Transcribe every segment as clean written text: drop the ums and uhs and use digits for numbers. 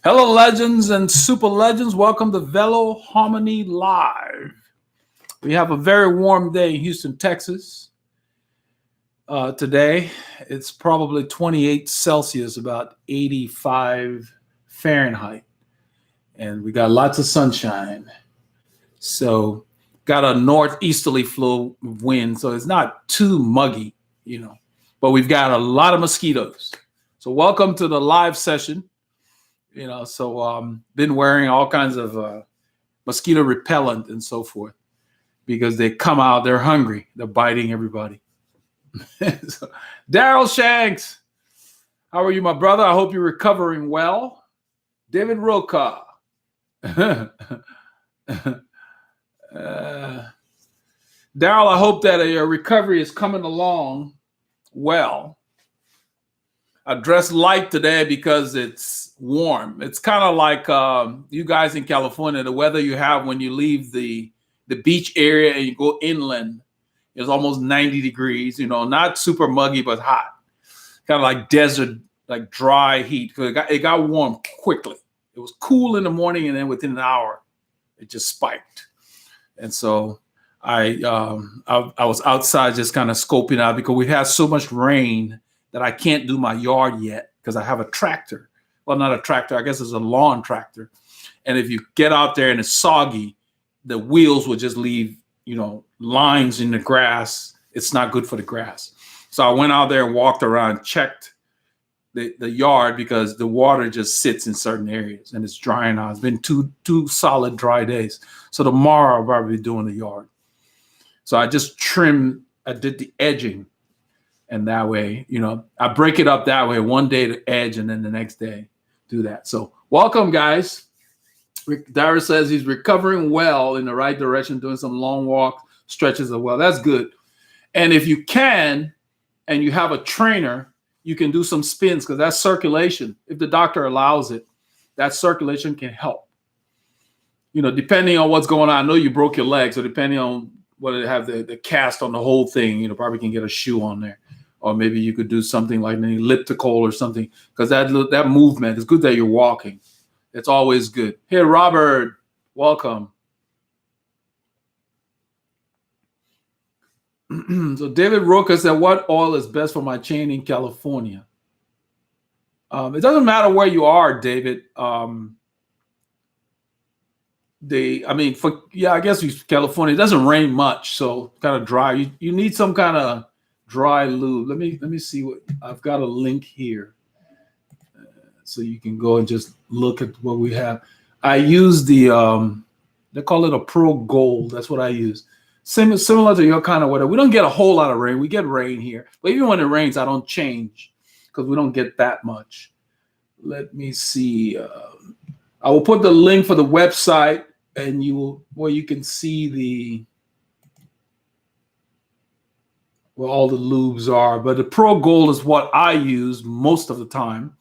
Hello, legends and super legends. Welcome to Veloharmony Live. We have a very warm day in Houston, Texas. Today, it's probably 28 Celsius, about 85 Fahrenheit, and we got lots of sunshine. So, got a northeasterly flow of wind, so it's not too muggy, but we've got a lot of mosquitoes. So, welcome to the live session. Been wearing all kinds of mosquito repellent and so forth because they come out, they're hungry, they're biting everybody. So, Daryl Shanks, how are you, my brother? I hope you're recovering well. David Roca. Daryl, I hope that your recovery is coming along well. I dressed light today because it's warm. It's kind of like you guys in California, the weather you have when you leave the beach area and you go inland. It's almost 90 degrees, not super muggy, but hot. Kind of like desert, like dry heat. It got warm quickly. It was cool in the morning, and then within an hour, it just spiked. And so I was outside just kind of scoping out because we had so much rain that I can't do my yard yet because I have a tractor. Well, not a tractor, I guess it's a lawn tractor. And if you get out there and it's soggy, the wheels will just leave, lines in the grass. It's not good for the grass. So I went out there and walked around, checked the yard because the water just sits in certain areas and it's drying out. It's been two solid dry days. So tomorrow I'll probably be doing the yard. So I just I did the edging. And that way, I break it up that way. One day to edge, and then the next day do that. So welcome, guys. Darius says he's recovering well in the right direction, doing some long walk stretches as well. That's good. And if you can, and you have a trainer, you can do some spins because that's circulation. If the doctor allows it, that circulation can help. Depending on what's going on. I know you broke your leg, so depending on whether they have the cast on the whole thing, probably can get a shoe on there. Or maybe you could do something like an elliptical or something, because that movement is good that you're walking. It's always good. Hey, Robert, welcome. So David Roca said, what oil is best for my chain in California? It doesn't matter where you are, David. I guess California, it doesn't rain much, so kind of dry. You need some kind of dry lube. Let me see what I've got a link here, so you can go and just look at what we have. I use they call it a Pro Gold. That's what I use. Similar to your kind of weather. We don't get a whole lot of rain. We get rain here, but even when it rains, I don't change because we don't get that much. Let me see. I will put the link for the website, and where you can see where all the lubes are. But the Pro Gold is what I use most of the time.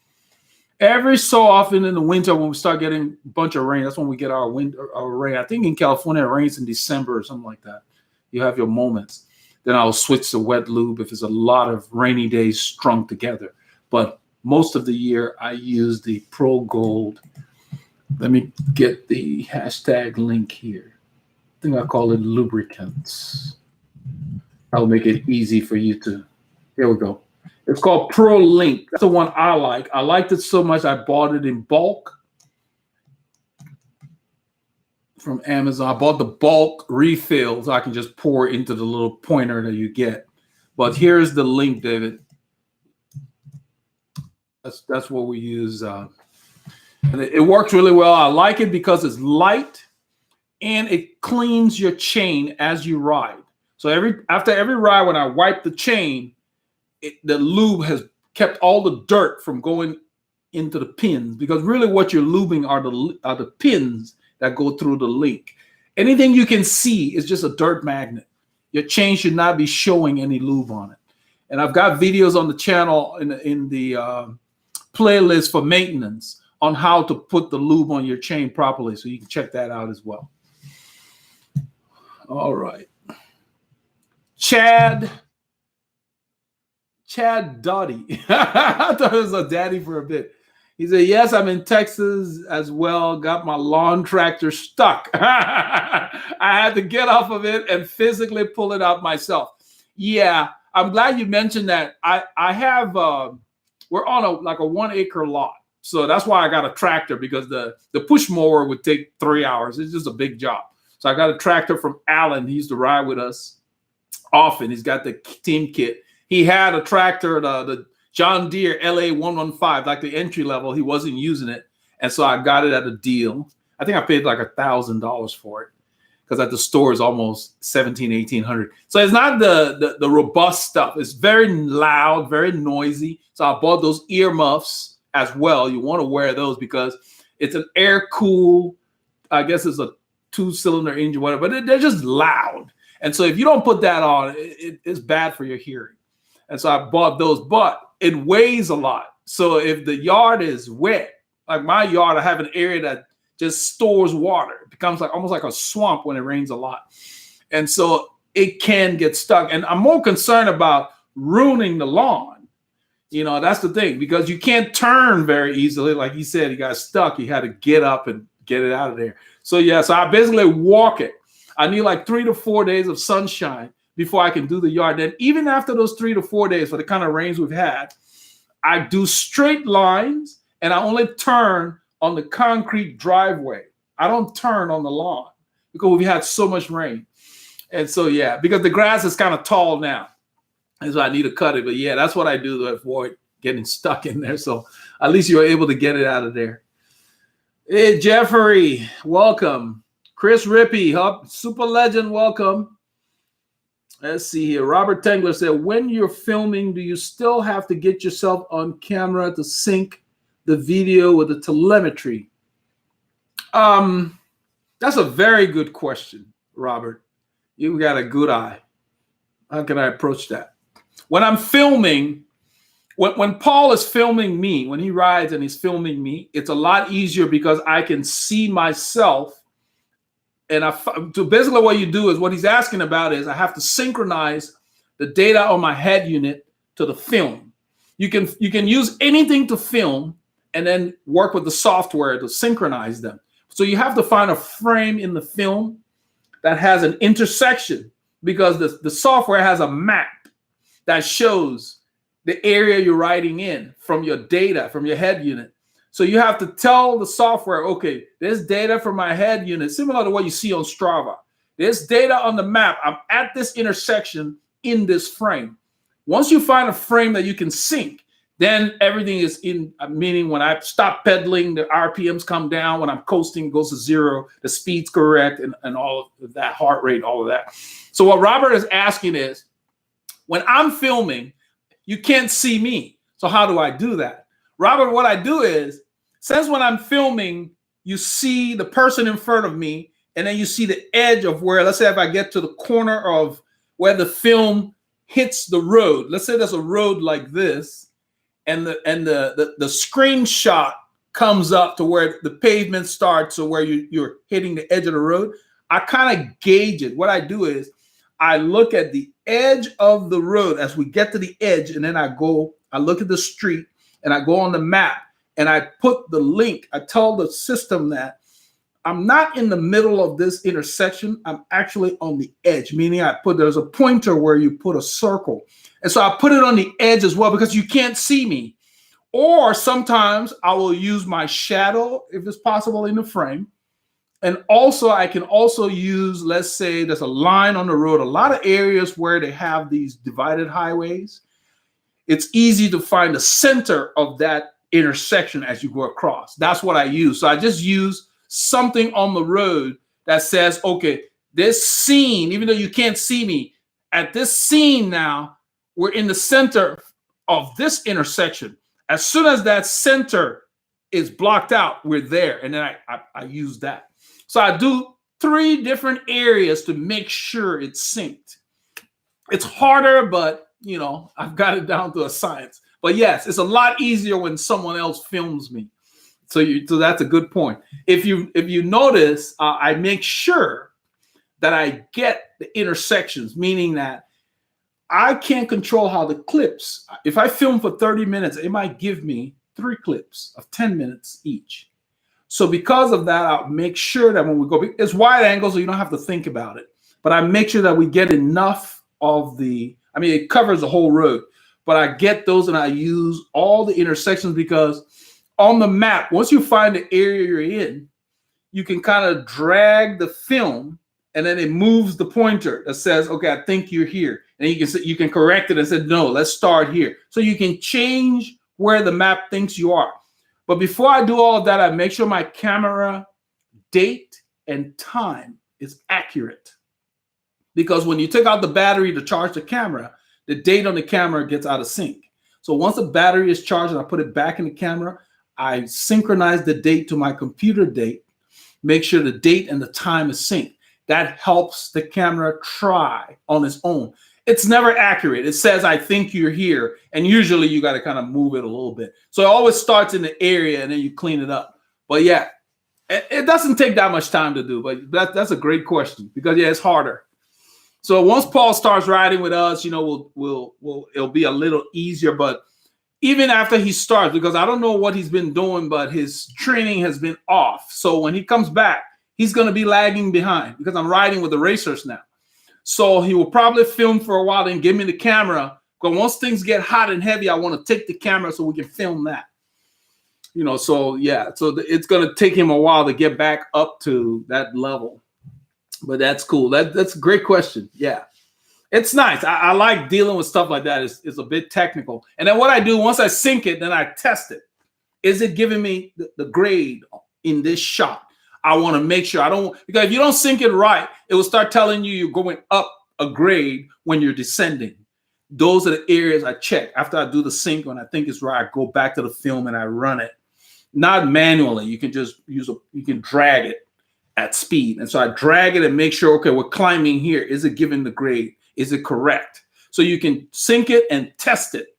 Every so often in the winter, when we start getting a bunch of rain, that's when we get our rain. I think in California it rains in December or something like that. You have your moments. Then I'll switch to wet lube if it's a lot of rainy days strung together. But most of the year I use the Pro Gold. Let me get the hashtag link here. I think I call it lubricants. I'll make it easy for you to. Here we go. It's called Pro Link. That's the one I like. I liked it so much I bought it in bulk from Amazon. I bought the bulk refills. I can just pour into the little pointer that you get. But here's the link, David. That's what we use. And it works really well. I like it because it's light and it cleans your chain as you ride. So after every ride, when I wipe the chain, the lube has kept all the dirt from going into the pins, because really what you're lubing are the pins that go through the link. Anything you can see is just a dirt magnet. Your chain should not be showing any lube on it. And I've got videos on the channel in the playlist for maintenance on how to put the lube on your chain properly, so you can check that out as well. All right. Chad Dottie. I thought it was a daddy for a bit. He said, yes, I'm in Texas as well. Got my lawn tractor stuck. I had to get off of it and physically pull it out myself. Yeah, I'm glad you mentioned that. I have, we're on a 1 acre lot. So that's why I got a tractor, because the push mower would take 3 hours. It's just a big job. So I got a tractor from Alan. He used to ride with us often. He's got the team kit. He had a tractor, the John Deere LA 115, like the entry level. He wasn't using it. And so I got it at a deal. I think I paid like $1,000 for it, because at the store is almost $1,700-1,800. So it's not the robust stuff. It's very loud, very noisy. So I bought those earmuffs as well. You want to wear those because it's an air cool, I guess it's a 2-cylinder engine, whatever, but they're just loud. And so if you don't put that on, it's bad for your hearing. And so I bought those, but it weighs a lot. So if the yard is wet, like my yard, I have an area that just stores water. It becomes like almost like a swamp when it rains a lot. And so it can get stuck. And I'm more concerned about ruining the lawn. You know, that's the thing, because you can't turn very easily. Like he said, he got stuck. He had to get up and get it out of there. So yeah, so I basically walk it. I need like 3 to 4 days of sunshine before I can do the yard. Then even after those 3 to 4 days, for the kind of rains we've had, I do straight lines, and I only turn on the concrete driveway. I don't turn on the lawn because we've had so much rain. And so, yeah, because the grass is kind of tall now. And so I need to cut it. But yeah, that's what I do to avoid getting stuck in there. So at least you're able to get it out of there. Hey, Jeffrey, welcome. Chris Rippey, super legend, welcome. Let's see here. Robert Tengler said, when you're filming, do you still have to get yourself on camera to sync the video with the telemetry? That's a very good question, Robert. You got a good eye. How can I approach that? When I'm filming, when Paul is filming me, when he rides and he's filming me, it's a lot easier because I can see myself. And so basically what you do is, what he's asking about is, I have to synchronize the data on my head unit to the film. You can use anything to film and then work with the software to synchronize them. So you have to find a frame in the film that has an intersection, because the software has a map that shows the area you're riding in from your data, from your head unit. So you have to tell the software, okay, there's data from my head unit, similar to what you see on Strava. There's data on the map. I'm at this intersection in this frame. Once you find a frame that you can sync, then everything is in, meaning when I stop pedaling, the RPMs come down. When I'm coasting, it goes to 0. The speed's correct, and all of that, heart rate, all of that. So what Robert is asking is, when I'm filming, you can't see me. So how do I do that? Robert, what I do is, since when I'm filming, you see the person in front of me, and then you see the edge of where, let's say if I get to the corner of where the film hits the road, let's say there's a road like this, and the screenshot comes up to where the pavement starts, or where you're hitting the edge of the road, I kind of gauge it. What I do is, I look at the edge of the road as we get to the edge, and then I look at the street, and I go on the map, and I put the link. I tell the system that I'm not in the middle of this intersection. I'm actually on the edge, meaning there's a pointer where you put a circle. And so I put it on the edge as well, because you can't see me. Or sometimes I will use my shadow, if it's possible, in the frame. And also I can also use, let's say there's a line on the road, a lot of areas where they have these divided highways. It's easy to find the center of that intersection as you go across. That's what I use. So I just use something on the road that says, okay, this scene, even though you can't see me, at this scene now, we're in the center of this intersection. As soon as that center is blocked out, we're there. And then I use that. So I do 3 different areas to make sure it's synced. It's harder, but you know, I've got it down to a science. But yes, it's a lot easier when someone else films me. So that's a good point. If you notice, I make sure that I get the intersections, meaning that I can't control how the clips. If I film for 30 minutes, it might give me 3 clips of 10 minutes each. So because of that, I'll make sure that when we go, it's wide angle, so you don't have to think about it. But I make sure that we get enough of it covers the whole road, but I get those and I use all the intersections, because on the map, once you find the area you're in, you can kind of drag the film, and then it moves the pointer that says, okay, I think you're here. And you can correct it and say, no, let's start here. So you can change where the map thinks you are. But before I do all of that, I make sure my camera date and time is accurate. Because when you take out the battery to charge the camera, the date on the camera gets out of sync. So once the battery is charged and I put it back in the camera, I synchronize the date to my computer date, make sure the date and the time is synced. That helps the camera try on its own. It's never accurate. It says, I think you're here. And usually you got to kind of move it a little bit. So it always starts in the area and then you clean it up. But yeah, it doesn't take that much time to do. But that's a great question, because yeah, it's harder. So once Paul starts riding with us, it'll be a little easier. But even after he starts, because I don't know what he's been doing, but his training has been off. So when he comes back, he's going to be lagging behind, because I'm riding with the racers now. So he will probably film for a while and give me the camera. But once things get hot and heavy, I want to take the camera so we can film that. So yeah, it's going to take him a while to get back up to that level. But that's cool. That's a great question. Yeah, it's nice. I like dealing with stuff like that. It's a bit technical. And then what I do, once I sync it, then I test it. Is it giving me the grade in this shot? I want to make sure because if you don't sync it right, it will start telling you you're going up a grade when you're descending. Those are the areas I check. After I do the sync, when I think it's right, I go back to the film and I run it. Not manually. You can just you can drag it at speed. And so I drag it and make sure, okay, we're climbing here. Is it giving the grade? Is it correct? So you can sync it and test it.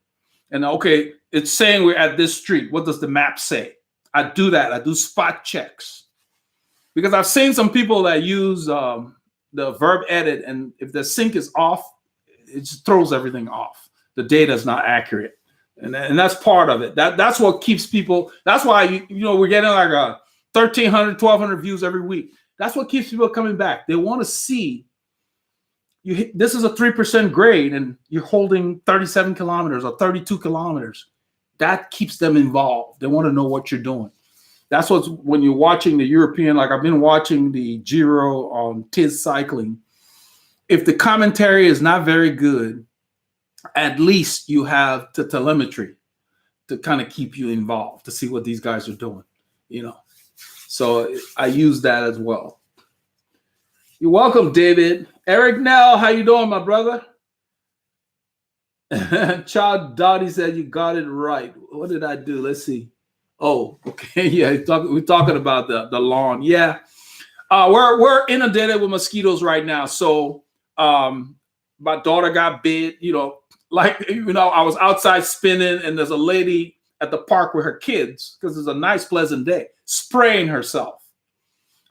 And okay, it's saying we're at this street. What does the map say? I do that. I do spot checks. Because I've seen some people that use the verb edit, and if the sync is off, it just throws everything off. The data is not accurate. And that's part of it. That's what keeps people, that's why we're getting like 1,300, 1,200 views every week. That's what keeps people coming back. They want to see this is a 3% grade and you're holding 37 kilometers or 32 kilometers. That keeps them involved. They want to know what you're doing. That's what's when you're watching the European, like I've been watching the Giro on TIS Cycling. If the commentary is not very good, at least you have the telemetry to kind of keep you involved, to see what these guys are doing, So I use that as well. You're welcome, David. Eric Nell, how you doing, my brother? Child Dottie said you got it right. What did I do? Let's see. Oh, okay. Yeah, we're talking about the lawn. Yeah. We're inundated with mosquitoes right now. So my daughter got bit, I was outside spinning and there's a lady at the park with her kids, because it's a nice, pleasant day, spraying herself.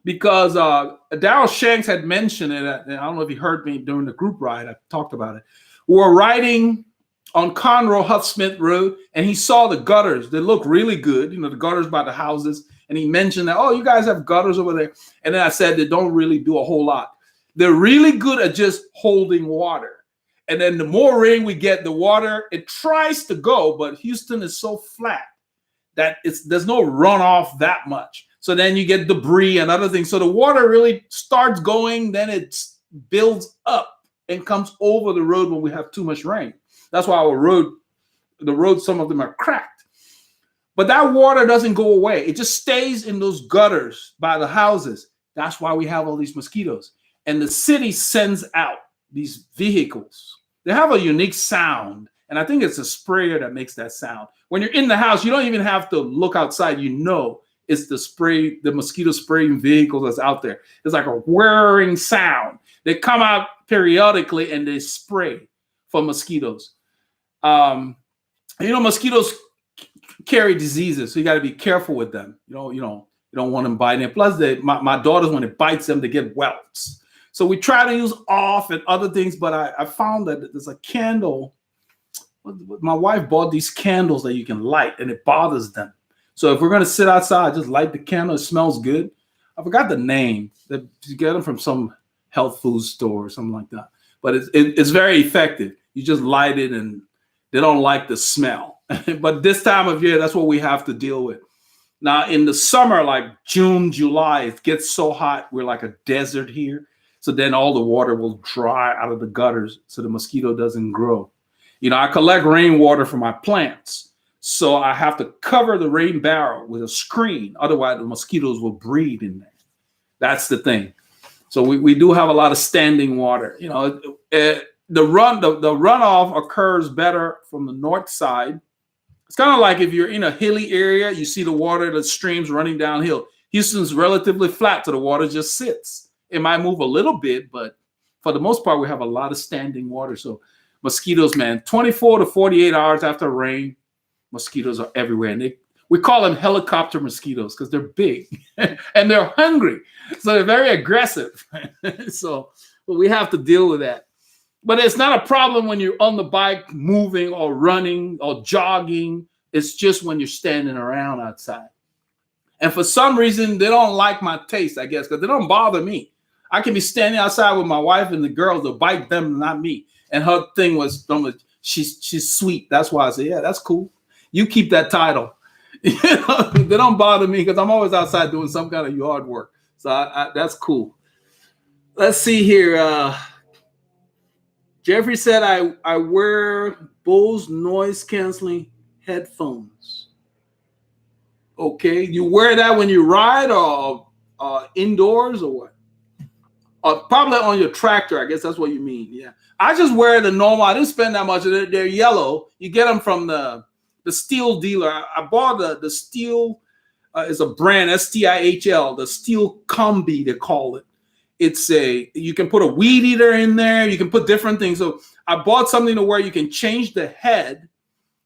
Because Darryl Shanks had mentioned it. I don't know if he heard me during the group ride. I talked about it. We were riding on Conroe Huff Smith Road, and he saw the gutters. They look really good, the gutters by the houses. And he mentioned that, oh, you guys have gutters over there. And then I said, they don't really do a whole lot. They're really good at just holding water. And then the more rain we get, the water, it tries to go, but Houston is so flat that there's no runoff that much. So then you get debris and other things. So the water really starts going, then it builds up and comes over the road when we have too much rain. That's why the roads, some of them are cracked. But that water doesn't go away. It just stays in those gutters by the houses. That's why we have all these mosquitoes. And the city sends out these vehicles. They have a unique sound. And I think it's a sprayer that makes that sound. When you're in the house, you don't even have to look outside. It's the mosquito spraying vehicle that's out there. It's like a whirring sound. They come out periodically and they spray for mosquitoes. Mosquitoes carry diseases, so you got to be careful with them. You don't want them biting. Plus, my daughters, when it bites them, they get welts. So we try to use off and other things, but I found that there's a candle my wife bought these candles that you can light, and it bothers them. So if we're gonna sit outside, just light the candle. It smells good. I forgot the name. That you get them from some health food store or something like that. But it's very effective. You just light it, and they don't like the smell. But this time of year, that's what we have to deal with. Now, in the summer, like June, July, it gets so hot. We're like a desert here. So then all the water will dry out of the gutters so the mosquito doesn't grow. I collect rainwater for my plants. So I have to cover the rain barrel with a screen. Otherwise, the mosquitoes will breed in there. That's the thing. So we do have a lot of standing water. The runoff occurs better from the north side. It's kind of like if you're in a hilly area, you see the water, the streams running downhill. Houston's relatively flat, so the water just sits. It might move a little bit, but for the most part, we have a lot of standing water. So mosquitoes, man, 24 to 48 hours after rain, mosquitoes are everywhere. And we call them helicopter mosquitoes because they're big and they're hungry. So they're very aggressive. So we have to deal with that. But it's not a problem when you're on the bike moving or running or jogging. It's just when you're standing around outside. And for some reason, they don't like my taste, I guess, because they don't bother me. I can be standing outside with my wife and the girls, they'll bite them, not me. And her thing was, she's sweet. That's why I say, yeah, that's cool. You keep that title. They don't bother me because I'm always outside doing some kind of yard work. So that's cool. Let's see here. Jeffrey said, I wear Bose noise canceling headphones. Okay. You wear that when you ride or indoors or what? Probably on your tractor. I guess that's what you mean. Yeah. I just wear the normal. I didn't spend that much. They're yellow. You get them from the steel dealer. I bought the steel. It's a brand, STIHL, the steel combi, they call it. You can put a weed eater in there. You can put different things. So I bought something to where you can change the head,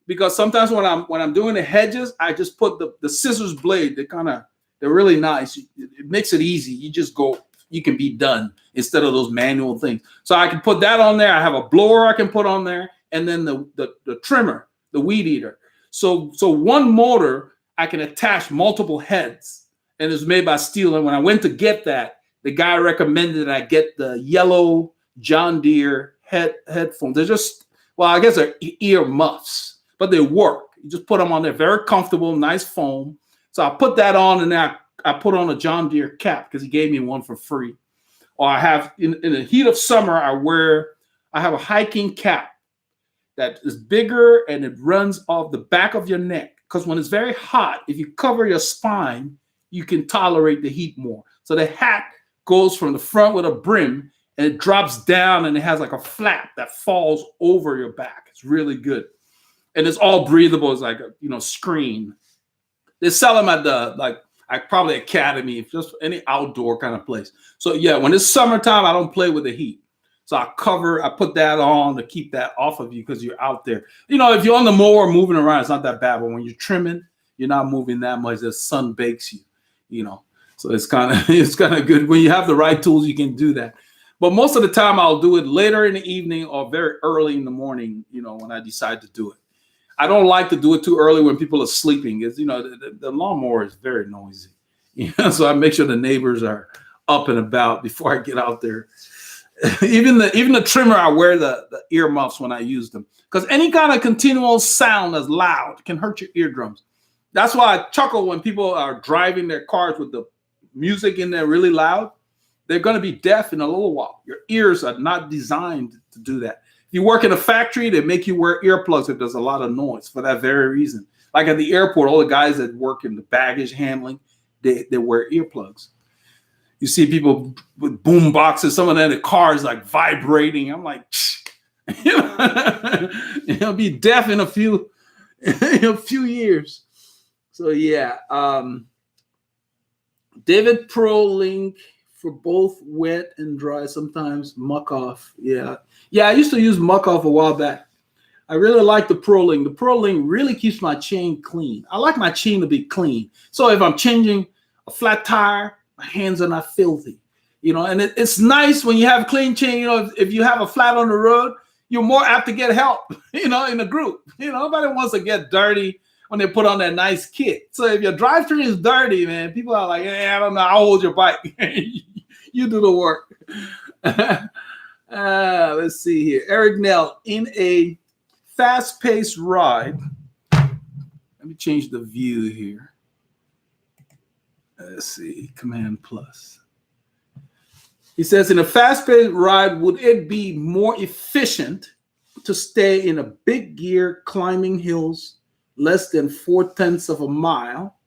because sometimes when I'm doing the hedges, I just put the scissors blade. They're really nice. It makes it easy. You just go, you can be done instead of those manual things. So I can put that on there. I have a blower I can put on there, and then the trimmer, the weed eater. So one motor, I can attach multiple heads, and it's made by steel. And when I went to get that, the guy recommended I get the yellow John Deere headphones. They're just, well, I guess they're ear muffs, but they work. You just put them on there, very comfortable, nice foam. So I put that on, and then I put on a John Deere cap because he gave me one for free. Or I have, in the heat of summer, I have a hiking cap that is bigger, and it runs off the back of your neck. Because when it's very hot, if you cover your spine, you can tolerate the heat more. So the hat goes from the front with a brim, and it drops down, and it has like a flap that falls over your back. It's really good. And it's all breathable. It's like a screen. They sell them at probably Academy, just any outdoor kind of place. So yeah, when it's summertime, I don't play with the heat. So I put that on to keep that off of you because you're out there. If you're on the mower moving around, it's not that bad. But when you're trimming, you're not moving that much. The sun bakes you. So it's kind of good. When you have the right tools, you can do that. But most of the time, I'll do it later in the evening or very early in the morning, when I decide to do it. I don't like to do it too early when people are sleeping. It's, the lawnmower is very noisy. So I make sure the neighbors are up and about before I get out there. Even the trimmer, I wear the earmuffs when I use them, because any kind of continual sound that's loud can hurt your eardrums. That's why I chuckle when people are driving their cars with the music in there really loud. They're going to be deaf in a little while. Your ears are not designed to do that. If you work in a factory, they make you wear earplugs if there's a lot of noise for that very reason. Like at the airport, all the guys that work in the baggage handling, they wear earplugs. You see people with boom boxes, some of them, the cars like vibrating. I'm like, you'll be deaf in a few years. So yeah, David Pro link for both wet and dry. Sometimes muck off. Yeah. I used to use muck off a while back. I really like the Pro Link. The Pro Link really keeps my chain clean. I like my chain to be clean. So if I'm changing a flat tire, my hands are not filthy. And it's nice when you have clean chain. If you have a flat on the road, you're more apt to get help, in a group. Nobody wants to get dirty when they put on that nice kit. So if your drivetrain is dirty, man, people are like, I don't know, I'll hold your bike. You do the work. Let's see here. Eric Nell, in a fast-paced ride. Let me change the view here. Let's see, Command Plus. He says, in a fast-paced ride, would it be more efficient to stay in a big gear climbing hills less than 0.4 of a mile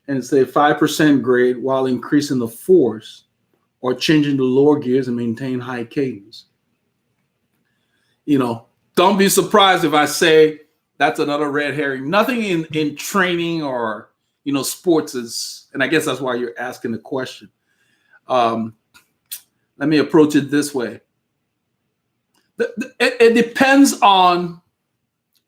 and say 5% grade while increasing the force, or changing the lower gears and maintain high cadence? Don't be surprised if I say that's another red herring. Nothing in training or, sports is, and I guess that's why you're asking the question. Let me approach it this way. It depends on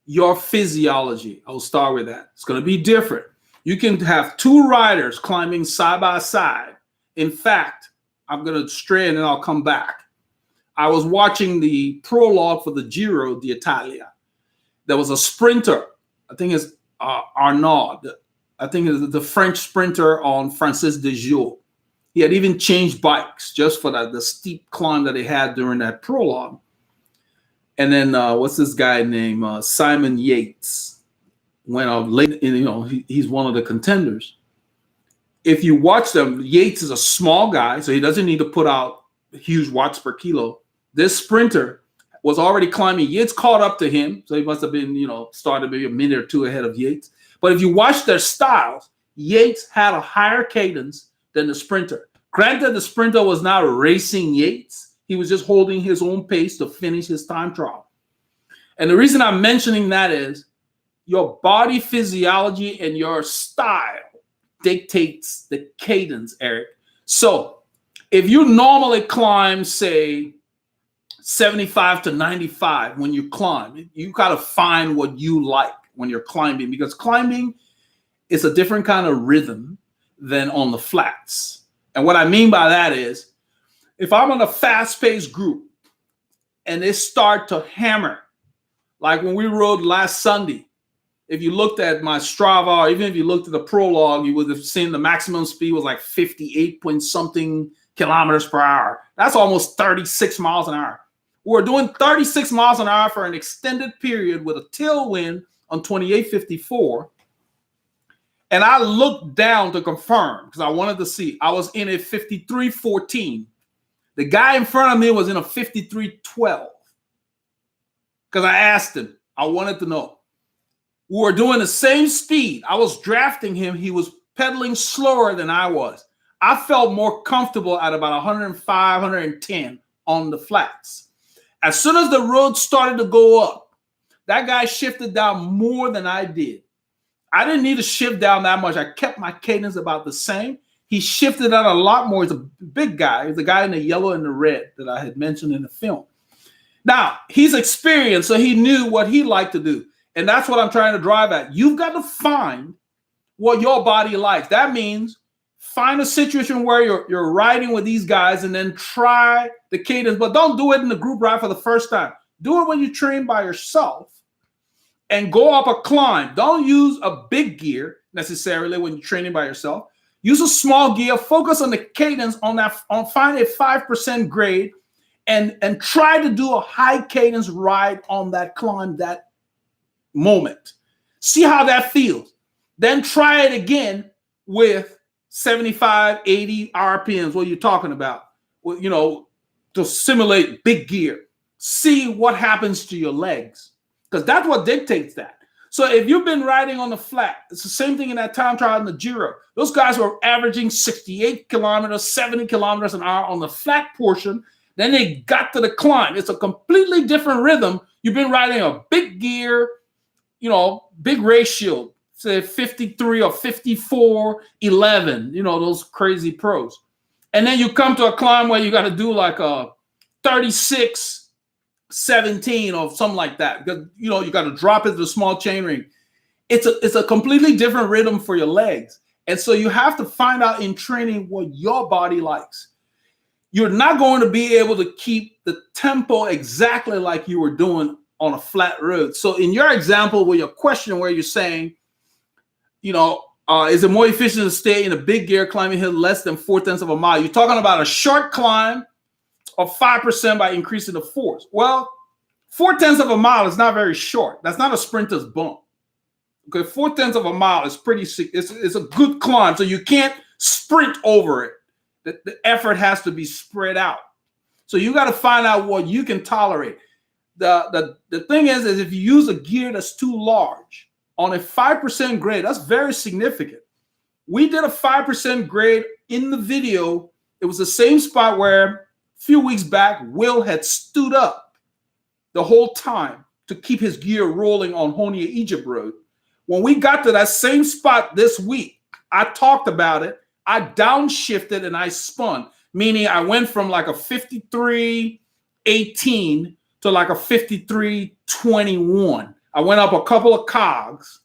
your physiology. I'll start with that. It's going to be different. You can have two riders climbing side by side. In fact, I'm going to stray and then I'll come back. I was watching the prologue for the Giro d'Italia. There was a sprinter. I think it's Arnaud. I think it's the French sprinter on Francis de Joux. He had even changed bikes just for the steep climb that he had during that prologue. And then what's this guy named Simon Yates went out late. He's one of the contenders. If you watch them, Yates is a small guy, so he doesn't need to put out huge watts per kilo. This sprinter was already climbing. Yates caught up to him, so he must have been, started maybe a minute or two ahead of Yates. But if you watch their styles, Yates had a higher cadence than the sprinter. Granted, the sprinter was not racing Yates. He was just holding his own pace to finish his time trial. And the reason I'm mentioning that is your body physiology and your style dictates the cadence, Eric. So if you normally climb, say, 75 to 95 when you climb, you got to find what you like when you're climbing, because climbing is a different kind of rhythm than on the flats. And what I mean by that is, if I'm on a fast-paced group and they start to hammer, like when we rode last Sunday, if you looked at my Strava, or even if you looked at the prologue, you would have seen the maximum speed was like 58 point something kilometers per hour. That's almost 36 miles an hour. We're doing 36 miles an hour for an extended period with a tailwind on 2854. And I looked down to confirm because I wanted to see. I was in a 53.14. The guy in front of me was in a 53.12 because I asked him. I wanted to know. We were doing the same speed. I was drafting him. He was pedaling slower than I was. I felt more comfortable at about 105, 110 on the flats. As soon as the road started to go up, that guy shifted down more than I did. I didn't need to shift down that much. I kept my cadence about the same. He shifted out a lot more. He's a big guy. He's the guy in the yellow and the red that I had mentioned in the film. Now, he's experienced, so he knew what he liked to do. And that's what I'm trying to drive at. You've got to find what your body likes. That means find a situation where you're riding with these guys and then try the cadence. But don't do it in the group ride for the first time. Do it when you train by yourself and go up a climb. Don't use a big gear necessarily when you're training by yourself. Use a small gear. Focus on the cadence on find a 5% grade and try to do a high cadence ride on that climb that moment. See how that feels. Then try it again with 75, 80 RPMs. What you're talking about, to simulate big gear. See what happens to your legs, because that's what dictates that. So if you've been riding on the flat, it's the same thing in that time trial in the Giro. Those guys were averaging 68 kilometers, 70 kilometers an hour on the flat portion. Then they got to the climb. It's a completely different rhythm. You've been riding a big gear, big ratio, say 53 or 54, 11, those crazy pros. And then you come to a climb where you got to do like a 36, 17 or something like that. Because, you got to drop it to the small chain ring. It's a completely different rhythm for your legs. And so you have to find out in training what your body likes. you're not going to be able to keep the tempo exactly like you were doing on a flat road. So in your example, with your question where you're saying, is it more efficient to stay in a big gear climbing hill less than 0.4 of a mile? You're talking about a short climb of 5% by increasing the force. Well, 0.4 of a mile is not very short. That's not a sprinter's bump. Okay, 0.4 of a mile is it's a good climb. So you can't sprint over it. The effort has to be spread out. So you got to find out what you can tolerate. The thing is if you use a gear that's too large on a 5% grade, that's very significant. We did a 5% grade in the video. It was the same spot where a few weeks back, Will had stood up the whole time to keep his gear rolling on Honia Egypt Road. When we got to that same spot this week, I talked about it. I downshifted and I spun, meaning I went from like a 53.18 to like a 53.21. I went up a couple of cogs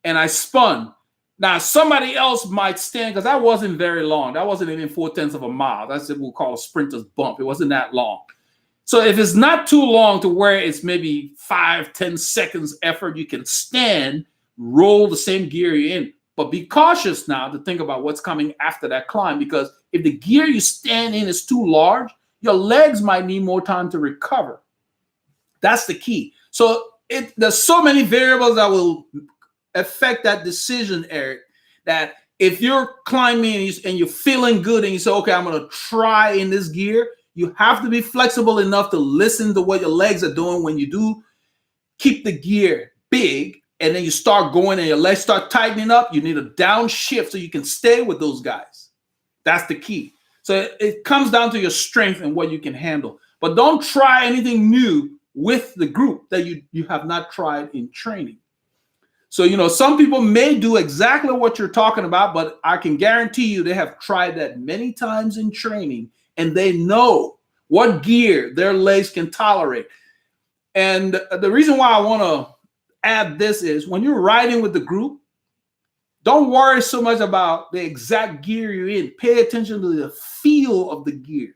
and I spun. Now, somebody else might stand, because that wasn't very long. That wasn't even 0.4 of a mile. That's what we'll call a sprinter's bump. It wasn't that long. So if it's not too long to where it's maybe 5-10 seconds effort, you can stand, roll the same gear you're in. But be cautious now to think about what's coming after that climb, because if the gear you stand in is too large, your legs might need more time to recover. That's the key. So there's so many variables that will affect that decision, Eric, that if you're climbing and you're feeling good and you say, okay, I'm going to try in this gear, you have to be flexible enough to listen to what your legs are doing when you do keep the gear big. And then you start going and your legs start tightening up, you need a downshift so you can stay with those guys. That's the key. So it comes down to your strength and what you can handle. But don't try anything new with the group that you have not tried in training. So, some people may do exactly what you're talking about, but I can guarantee you they have tried that many times in training and they know what gear their legs can tolerate. And the reason why I want to add this is when you're riding with the group, don't worry so much about the exact gear you're in. Pay attention to the feel of the gear.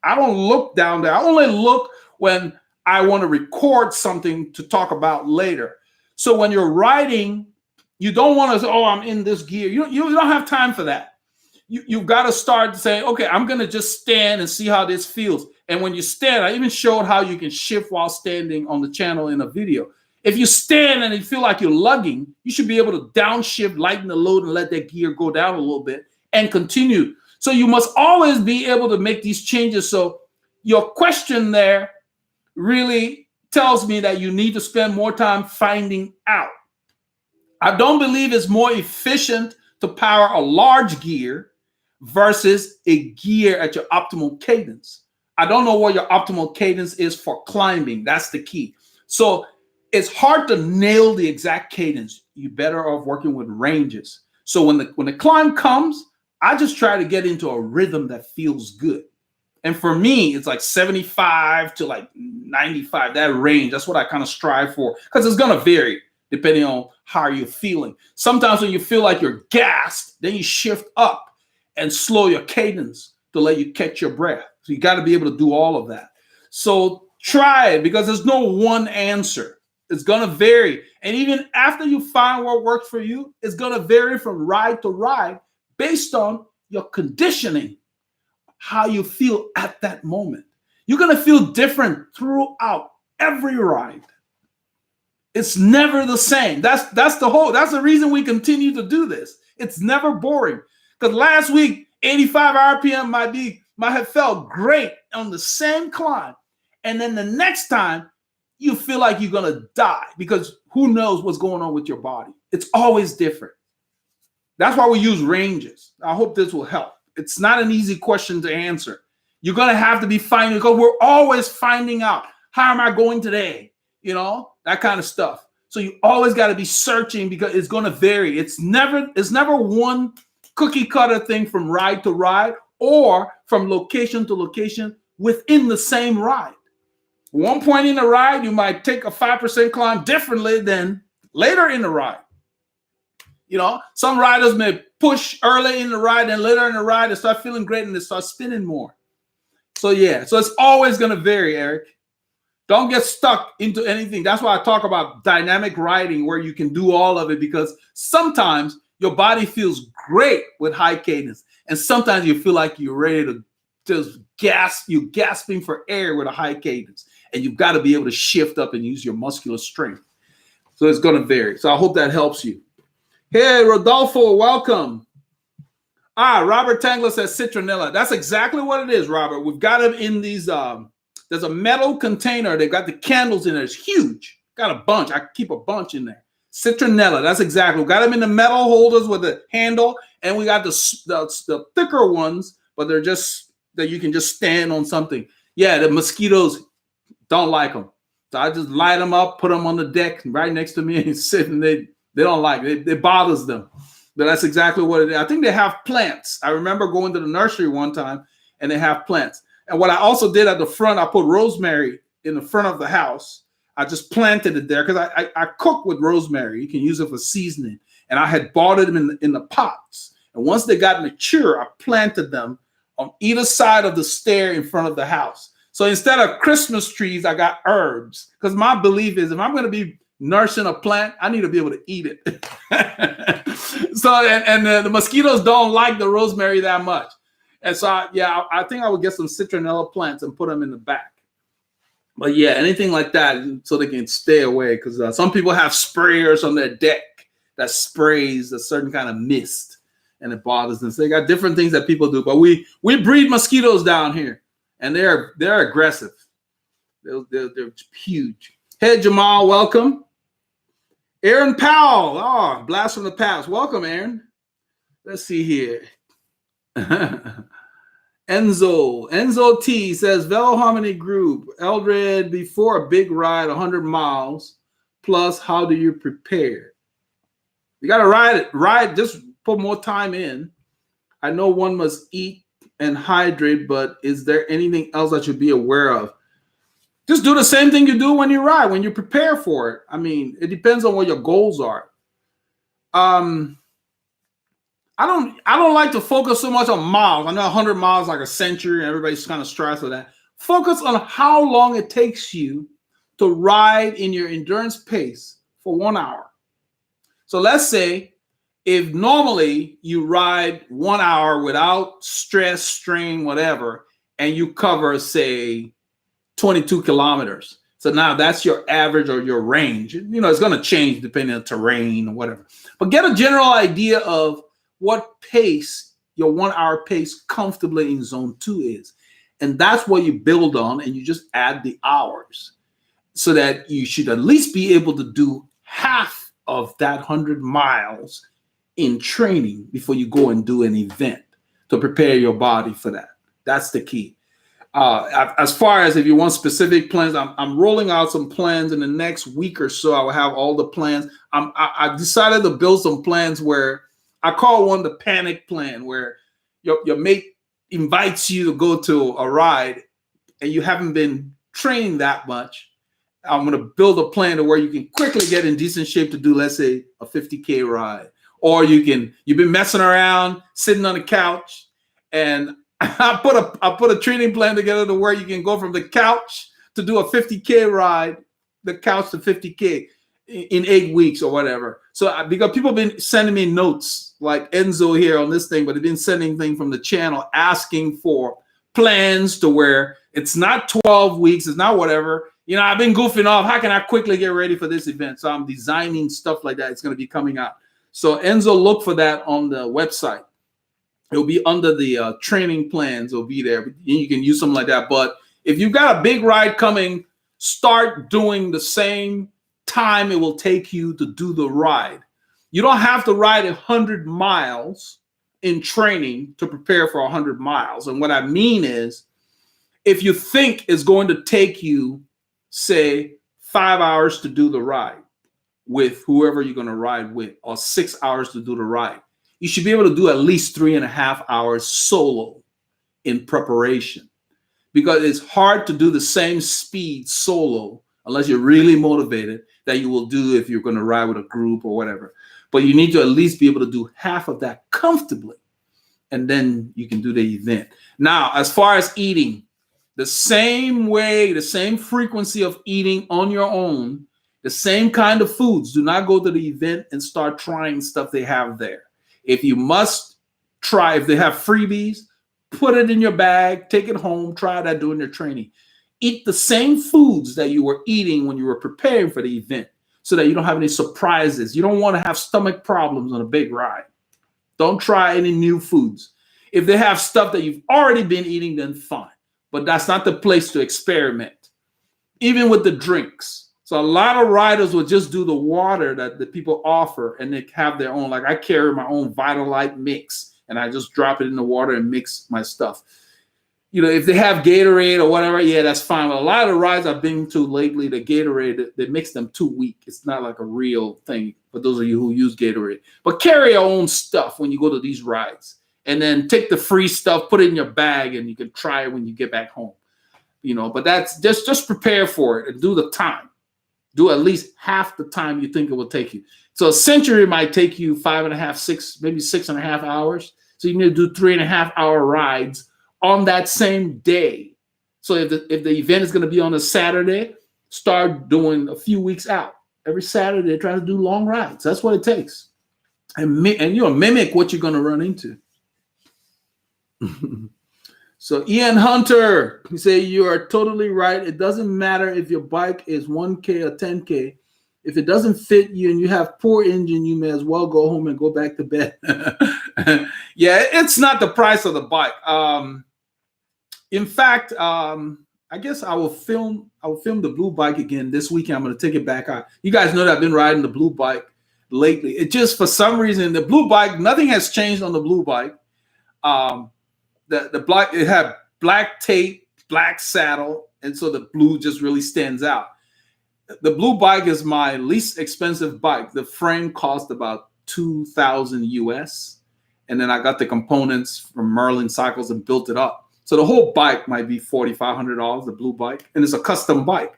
I don't look down there. I only look when I want to record something to talk about later. So when you're riding, you don't want to say, oh, I'm in this gear. You don't have time for that. You've got to start to say, okay, I'm going to just stand and see how this feels. And when you stand, I even showed how you can shift while standing on the channel in a video. If you stand and you feel like you're lugging, you should be able to downshift, lighten the load, and let that gear go down a little bit and continue. So you must always be able to make these changes. So your question there really tells me that you need to spend more time finding out. I don't believe it's more efficient to power a large gear versus a gear at your optimal cadence. I don't know what your optimal cadence is for climbing. That's the key. So it's hard to nail the exact cadence. You're better off working with ranges. So when the climb comes, I just try to get into a rhythm that feels good. And for me, it's like 75 to like 95, that range. That's what I kind of strive for, because it's going to vary depending on how you're feeling. Sometimes when you feel like you're gassed, then you shift up and slow your cadence to let you catch your breath. So you got to be able to do all of that. So try it, because there's no one answer. It's going to vary. And even after you find what works for you, it's going to vary from ride to ride based on your conditioning, how you feel at that moment. You're going to feel different throughout every ride. It's never the same. That's the reason we continue to do this. It's never boring. Because last week, 85 RPM might have felt great on the same climb. And then the next time, you feel like you're going to die, because who knows what's going on with your body. It's always different. That's why we use ranges. I hope this will help. It's not an easy question to answer. You're going to have to be finding, because we're always finding out, how am I going today? That kind of stuff. So you always got to be searching, because it's going to vary. It's never one cookie cutter thing from ride to ride or from location to location within the same ride. One point in the ride, you might take a 5% climb differently than later in the ride. Some riders may push early in the ride and later in the ride they start feeling great and they start spinning more. So yeah, so it's always going to vary, Eric. Don't get stuck into anything. That's why I talk about dynamic riding, where you can do all of it, because sometimes your body feels great with high cadence, and sometimes you feel like you're ready to just you're gasping for air with a high cadence, and you've got to be able to shift up and use your muscular strength. So it's going to vary. So I hope that helps you. Hey, Rodolfo, welcome. Robert Tangler says citronella. That's exactly what it is, Robert. We've got them in these. There's a metal container. They've got the candles in there. It's huge. Got a bunch. I keep a bunch in there. Citronella. That's exactly. We got them in the metal holders with the handle, and we got the thicker ones, but they're just that you can just stand on something. Yeah, the mosquitoes don't like them. So I just light them up, put them on the deck right next to me, and sit, and they don't like it. It bothers them. But that's exactly what it is. I think they have plants. I remember going to the nursery one time, and they have plants. And what I also did at the front, I put rosemary in the front of the house. I just planted it there because I cook with rosemary. You can use it for seasoning. And I had bought it in the pots. And once they got mature, I planted them on either side of the stair in front of the house. So instead of Christmas trees, I got herbs. Because my belief is if I'm going to be nursing a plant, I need to be able to eat it. So, and the mosquitoes don't like the rosemary that much. And so, I think I would get some citronella plants and put them in the back. But yeah, anything like that so they can stay away. Because some people have sprayers on their deck that sprays a certain kind of mist, and it bothers them. So they got different things that people do. But we breed mosquitoes down here, and they're aggressive. They're huge. Hey, Jamal, welcome. Aaron Powell, blast from the past. Welcome, Aaron. Let's see here. Enzo T says Veloharmony Group, Eldred, before a big ride, 100 miles plus. How do you prepare? You got to ride. Just put more time in. I know one must eat and hydrate, but is there anything else I should be aware of? Just do the same thing you do when you ride, when you prepare for it. I mean, it depends on what your goals are. I don't like to focus so much on miles. I know 100 miles like a century, and everybody's kind of stressed with that. Focus on how long it takes you to ride in your endurance pace for 1 hour. So let's say if normally you ride 1 hour without stress, strain, whatever, and you cover, say, 22 kilometers. So now that's your average or your range. You know, it's going to change depending on terrain or whatever. But get a general idea of what pace your 1 hour pace comfortably in zone 2 is. And that's what you build on, and you just add the hours so that you should at least be able to do half of that 100 miles in training before you go and do an event to prepare your body for that. That's the key. As far as if you want specific plans, I'm rolling out some plans in the next week or so. I will have all the plans. I decided to build some plans where I call one the panic plan, where your mate invites you to go to a ride and you haven't been training that much. I'm going to build a plan to where you can quickly get in decent shape to do, let's say, a 50K ride. Or you've been messing around, sitting on the couch, and I put a training plan together to where you can go from the couch to do a 50K ride, the couch to 50K in 8 weeks or whatever. So because people have been sending me notes like Enzo here on this thing, but they've been sending things from the channel asking for plans to where it's not 12 weeks, it's not whatever. You know, I've been goofing off. How can I quickly get ready for this event? So I'm designing stuff like that. It's going to be coming out. So Enzo, look for that on the website. It'll be under the training plans. It'll be there. You can use something like that. But if you've got a big ride coming, start doing the same time it will take you to do the ride. You don't have to ride 100 miles in training to prepare for 100 miles. And what I mean is, if you think it's going to take you, say, 5 hours to do the ride with whoever you're going to ride with, or 6 hours to do the ride, you should be able to do at least 3.5 hours solo in preparation, because it's hard to do the same speed solo unless you're really motivated that you will do if you're going to ride with a group or whatever. But you need to at least be able to do half of that comfortably, and then you can do the event. Now, as far as eating, the same way, the same frequency of eating on your own, the same kind of foods. Do not go to the event and start trying stuff they have there. If you must try, if they have freebies, put it in your bag, take it home, try that during your training. Eat the same foods that you were eating when you were preparing for the event so that you don't have any surprises. You don't want to have stomach problems on a big ride. Don't try any new foods. If they have stuff that you've already been eating, then fine. But that's not the place to experiment. Even with the drinks. So a lot of riders will just do the water that the people offer and they have their own. Like I carry my own Vitalite mix and I just drop it in the water and mix my stuff. You know, if they have Gatorade or whatever, yeah, that's fine. But a lot of the rides I've been to lately, the Gatorade, they mix them too weak. It's not like a real thing for those of you who use Gatorade. But carry your own stuff when you go to these rides. And then take the free stuff, put it in your bag, and you can try it when you get back home. You know, but that's just prepare for it and do the time. Do at least half the time you think it will take you. So a Century might take you 5.5, 6, maybe 6.5 hours. So you need to do 3.5 hour rides on that same day. So if the event is going to be on a Saturday, start doing a few weeks out. Every Saturday, try to do long rides. That's what it takes. And you know, mimic what you're going to run into. So Ian Hunter, you say you are totally right. It doesn't matter if your bike is 1K or 10K. If it doesn't fit you and you have poor engine, you may as well go home and go back to bed. Yeah, it's not the price of the bike. In fact, I guess I will film the blue bike again this weekend. I'm going to take it back out. You guys know that I've been riding the blue bike lately. It just, for some reason, the blue bike, nothing has changed on the blue bike. The black, it had black tape, black saddle, and so the blue just really stands out. The blue bike is my least expensive bike. The frame cost about $2,000 US, and then I got the components from Merlin Cycles and built it up. So the whole bike might be $4,500, the blue bike, and it's a custom bike.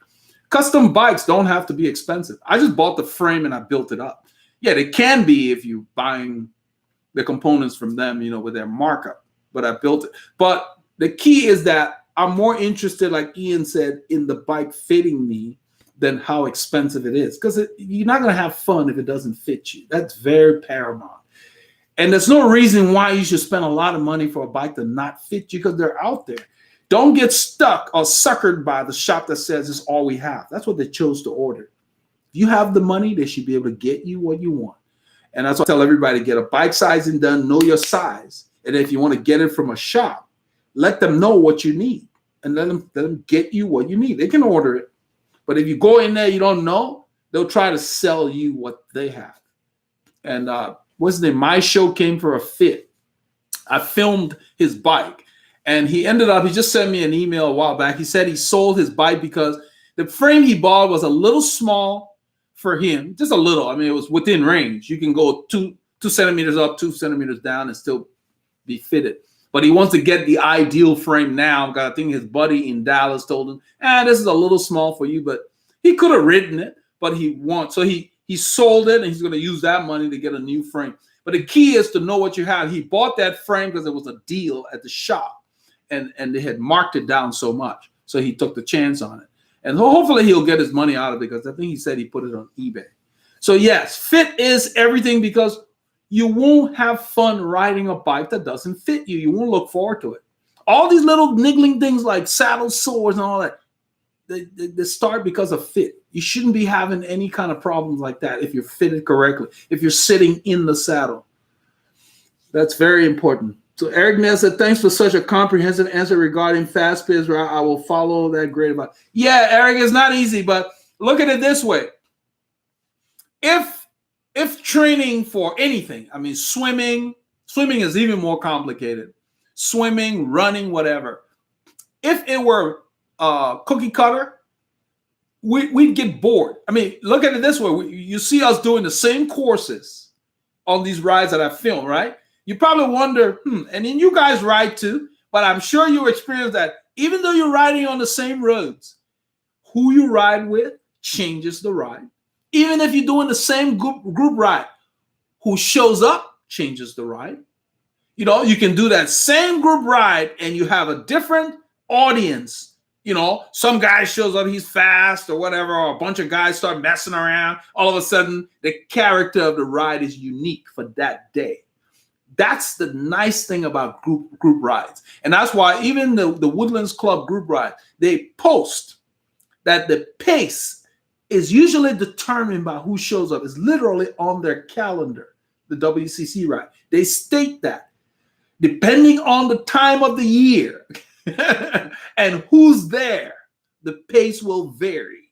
Custom bikes don't have to be expensive. I just bought the frame and I built it up. Yeah, they can be if you're buying the components from them, you know, with their markup. But I built it. But the key is that I'm more interested, like Ian said, in the bike fitting me than how expensive it is. Because you're not going to have fun if it doesn't fit you. That's very paramount. And there's no reason why you should spend a lot of money for a bike to not fit you, because they're out there. Don't get stuck or suckered by the shop that says it's all we have. That's what they chose to order. If you have the money, they should be able to get you what you want. And that's why I tell everybody, get a bike sizing done, know your size. And if you want to get it from a shop, let them know what you need and let them get you what you need. They can order it. But if you go in there, you don't know, they'll try to sell you what they have. And what's the name? My show came for a fit. I filmed his bike and he just sent me an email a while back. He said he sold his bike because the frame he bought was a little small for him, just a little. I mean, it was within range. You can go 2 centimeters up, 2 centimeters down and still be fitted. But he wants to get the ideal frame now. I think his buddy in Dallas told him, this is a little small for you, but he could have ridden it, but he wants. So he sold it and he's going to use that money to get a new frame. But the key is to know what you have. He bought that frame because it was a deal at the shop and they had marked it down so much. So he took the chance on it. And hopefully he'll get his money out of it because I think he said he put it on eBay. So yes, fit is everything, because you won't have fun riding a bike that doesn't fit you. You won't look forward to it. All these little niggling things like saddle sores and all that, they start because of fit. You shouldn't be having any kind of problems like that if you're fitted correctly, if you're sitting in the saddle. That's very important. So Eric Ness said, thanks for such a comprehensive answer regarding fast pace route. I will follow that great advice. Yeah, Eric, it's not easy, but look at it this way. If training for anything, I mean, swimming is even more complicated. Swimming, running, whatever. If it were cookie cutter, we'd get bored. I mean, look at it this way. You see us doing the same courses on these rides that I filmed, right? You probably wonder, and then you guys ride too, but I'm sure you experience that even though you're riding on the same roads, who you ride with changes the ride. Even if you're doing the same group ride, who shows up changes the ride. You know, you can do that same group ride and you have a different audience You know, some guy shows up, he's fast or whatever, or a bunch of guys start messing around. All of a sudden, the character of the ride is unique for that day. That's the nice thing about group rides. And that's why even the Woodlands Club group ride, they post that the pace is usually determined by who shows up. It's literally on their calendar, the WCC ride. They state that depending on the time of the year and who's there, the pace will vary.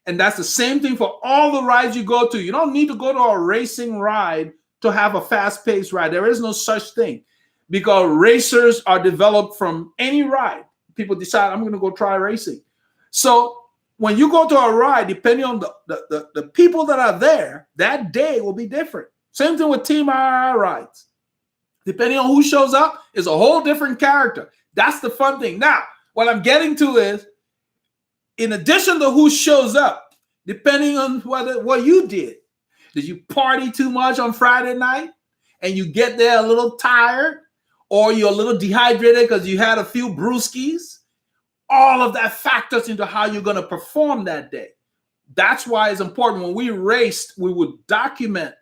And that's the same thing for all the rides you go to. You don't need to go to a racing ride to have a fast-paced ride. There is no such thing, because racers are developed from any ride. People decide, I'm going to go try racing. So when you go to a ride, depending on the people that are there, that day will be different. Same thing with Team RR rides. Depending on who shows up, is a whole different character. That's the fun thing. Now, what I'm getting to is, in addition to who shows up, depending on what you did. Did you party too much on Friday night and you get there a little tired, or you're a little dehydrated because you had a few brewskis? All of that factors into how you're going to perform that day. That's why it's important. When we raced, we would document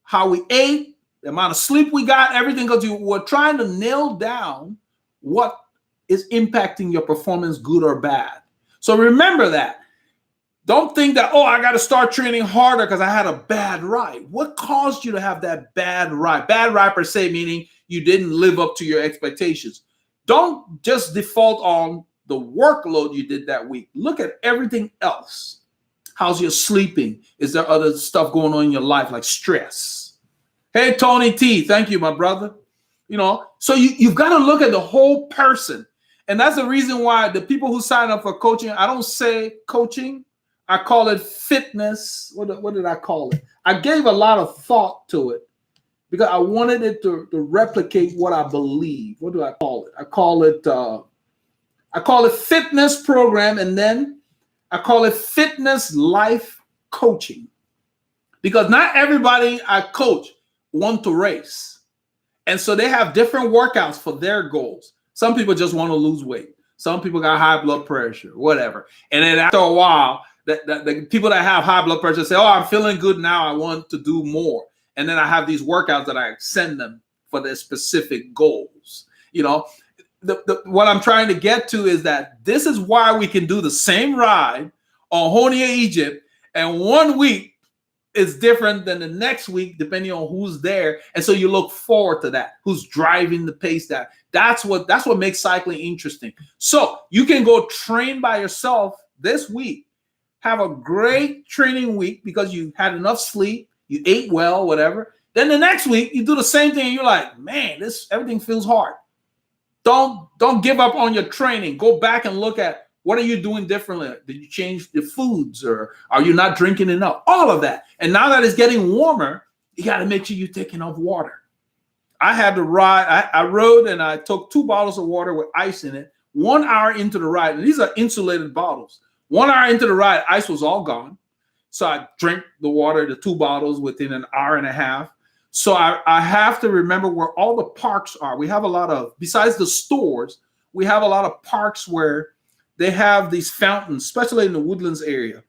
how we ate, the amount of sleep we got, everything, because you were trying to nail down what is impacting your performance, good or bad. So remember that. Don't think that, oh, I got to start training harder because I had a bad ride. What caused you to have that bad ride? Bad ride per se, meaning you didn't live up to your expectations. Don't just default on the workload you did that week. Look at everything else. How's your sleeping? Is there other stuff going on in your life like stress? Hey, Tony T, thank you, my brother. You know, so you've got to look at the whole person. And that's the reason why the people who sign up for coaching, I don't say coaching. I call it fitness. What did I call it? I gave a lot of thought to it because I wanted it to replicate what I believe. What do I call it? I call it fitness program, and then I call it fitness life coaching, because not everybody I coach want to race. And so they have different workouts for their goals. Some people just want to lose weight. Some people got high blood pressure, whatever. And then after a while, the people that have high blood pressure say, oh, I'm feeling good now, I want to do more. And then I have these workouts that I send them for their specific goals. You know, what I'm trying to get to is that this is why we can do the same ride on Honia, Egypt, and 1 week is different than the next week, depending on who's there. And so you look forward to that, who's driving the pace. That's what makes cycling interesting. So you can go train by yourself this week. Have a great training week because you had enough sleep, you ate well, whatever. Then the next week you do the same thing and you're like, man, everything feels hard. Don't give up on your training. Go back and look at, what are you doing differently? Did you change the foods, or are you not drinking enough? All of that. And now that it's getting warmer, you got to make sure you take enough water. I had to ride. I rode and I took 2 bottles of water with ice in it 1 hour into the ride. And these are insulated bottles. 1 hour into the ride, ice was all gone. So I drank the water, the 2 bottles, within an hour and a half. So I have to remember where all the parks are. We have a lot of, besides the stores, we have a lot of parks where they have these fountains, especially in the Woodlands area.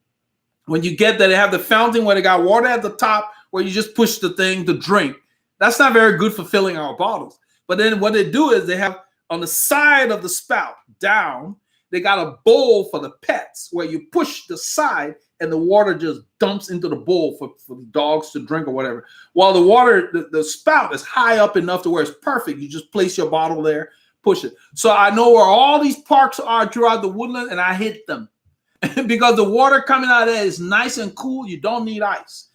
When you get there, they have the fountain where they got water at the top where you just push the thing to drink. That's not very good for filling our bottles. But then what they do is they have on the side of the spout down, they got a bowl for the pets where you push the side and the water just dumps into the bowl for the dogs to drink or whatever. While the water, the spout is high up enough to where it's perfect. You just place your bottle there, push it. So I know where all these parks are throughout the Woodland, and I hit them because the water coming out of there is nice and cool. You don't need ice.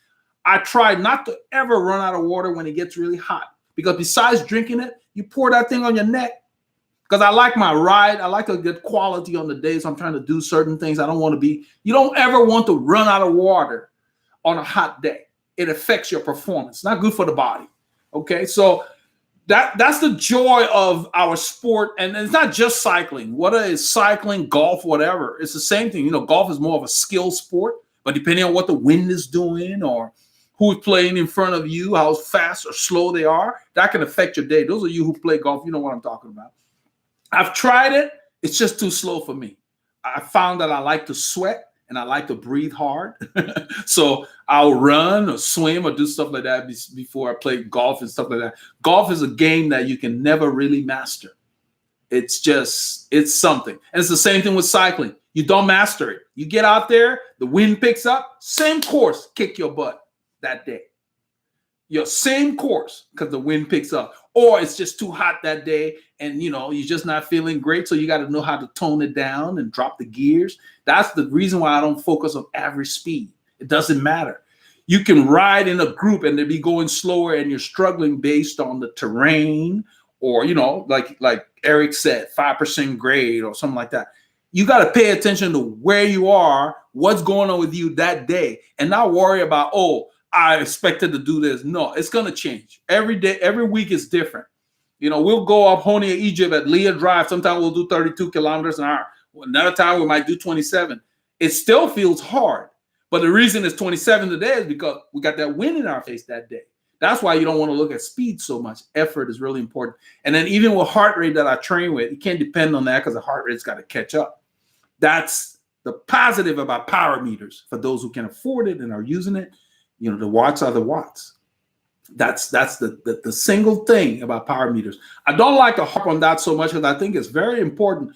I try not to ever run out of water when it gets really hot, because besides drinking it, you pour that thing on your neck. Because I like my ride. I like to get quality on the days I'm trying to do certain things. I don't want to be, you don't ever want to run out of water on a hot day. It affects your performance. It's not good for the body. Okay, so that's the joy of our sport. And it's not just cycling. Whether it's cycling, golf, whatever, it's the same thing. You know, golf is more of a skill sport, but depending on what the wind is doing or who's playing in front of you, how fast or slow they are, that can affect your day. Those of you who play golf, you know what I'm talking about. I've tried it. It's just too slow for me. I found that I like to sweat and I like to breathe hard. So I'll run or swim or do stuff like that before I play golf and stuff like that. Golf is a game that you can never really master. It's something. And it's the same thing with cycling. You don't master it. You get out there, the wind picks up, same course, kick your butt that day. Your same course because the wind picks up. Or it's just too hot that day and you're just not feeling great. So you got to know how to tone it down and drop the gears. That's the reason why I don't focus on average speed. It doesn't matter. You can ride in a group and they be going slower and you're struggling based on the terrain or, like Eric said, 5% grade or something like that. You got to pay attention to where you are, what's going on with you that day, and not worry about, I expected to do this. No, it's going to change. Every day, every week is different. We'll go up Honia, Egypt at Leah Drive. Sometimes we'll do 32 kilometers an hour. Another time we might do 27. It still feels hard. But the reason it's 27 today is because we got that wind in our face that day. That's why you don't want to look at speed so much. Effort is really important. And then even with heart rate that I train with, you can't depend on that because the heart rate's got to catch up. That's the positive about power meters for those who can afford it and are using it. The watts are the watts. That's the single thing about power meters. I don't like to harp on that so much because I think it's very important.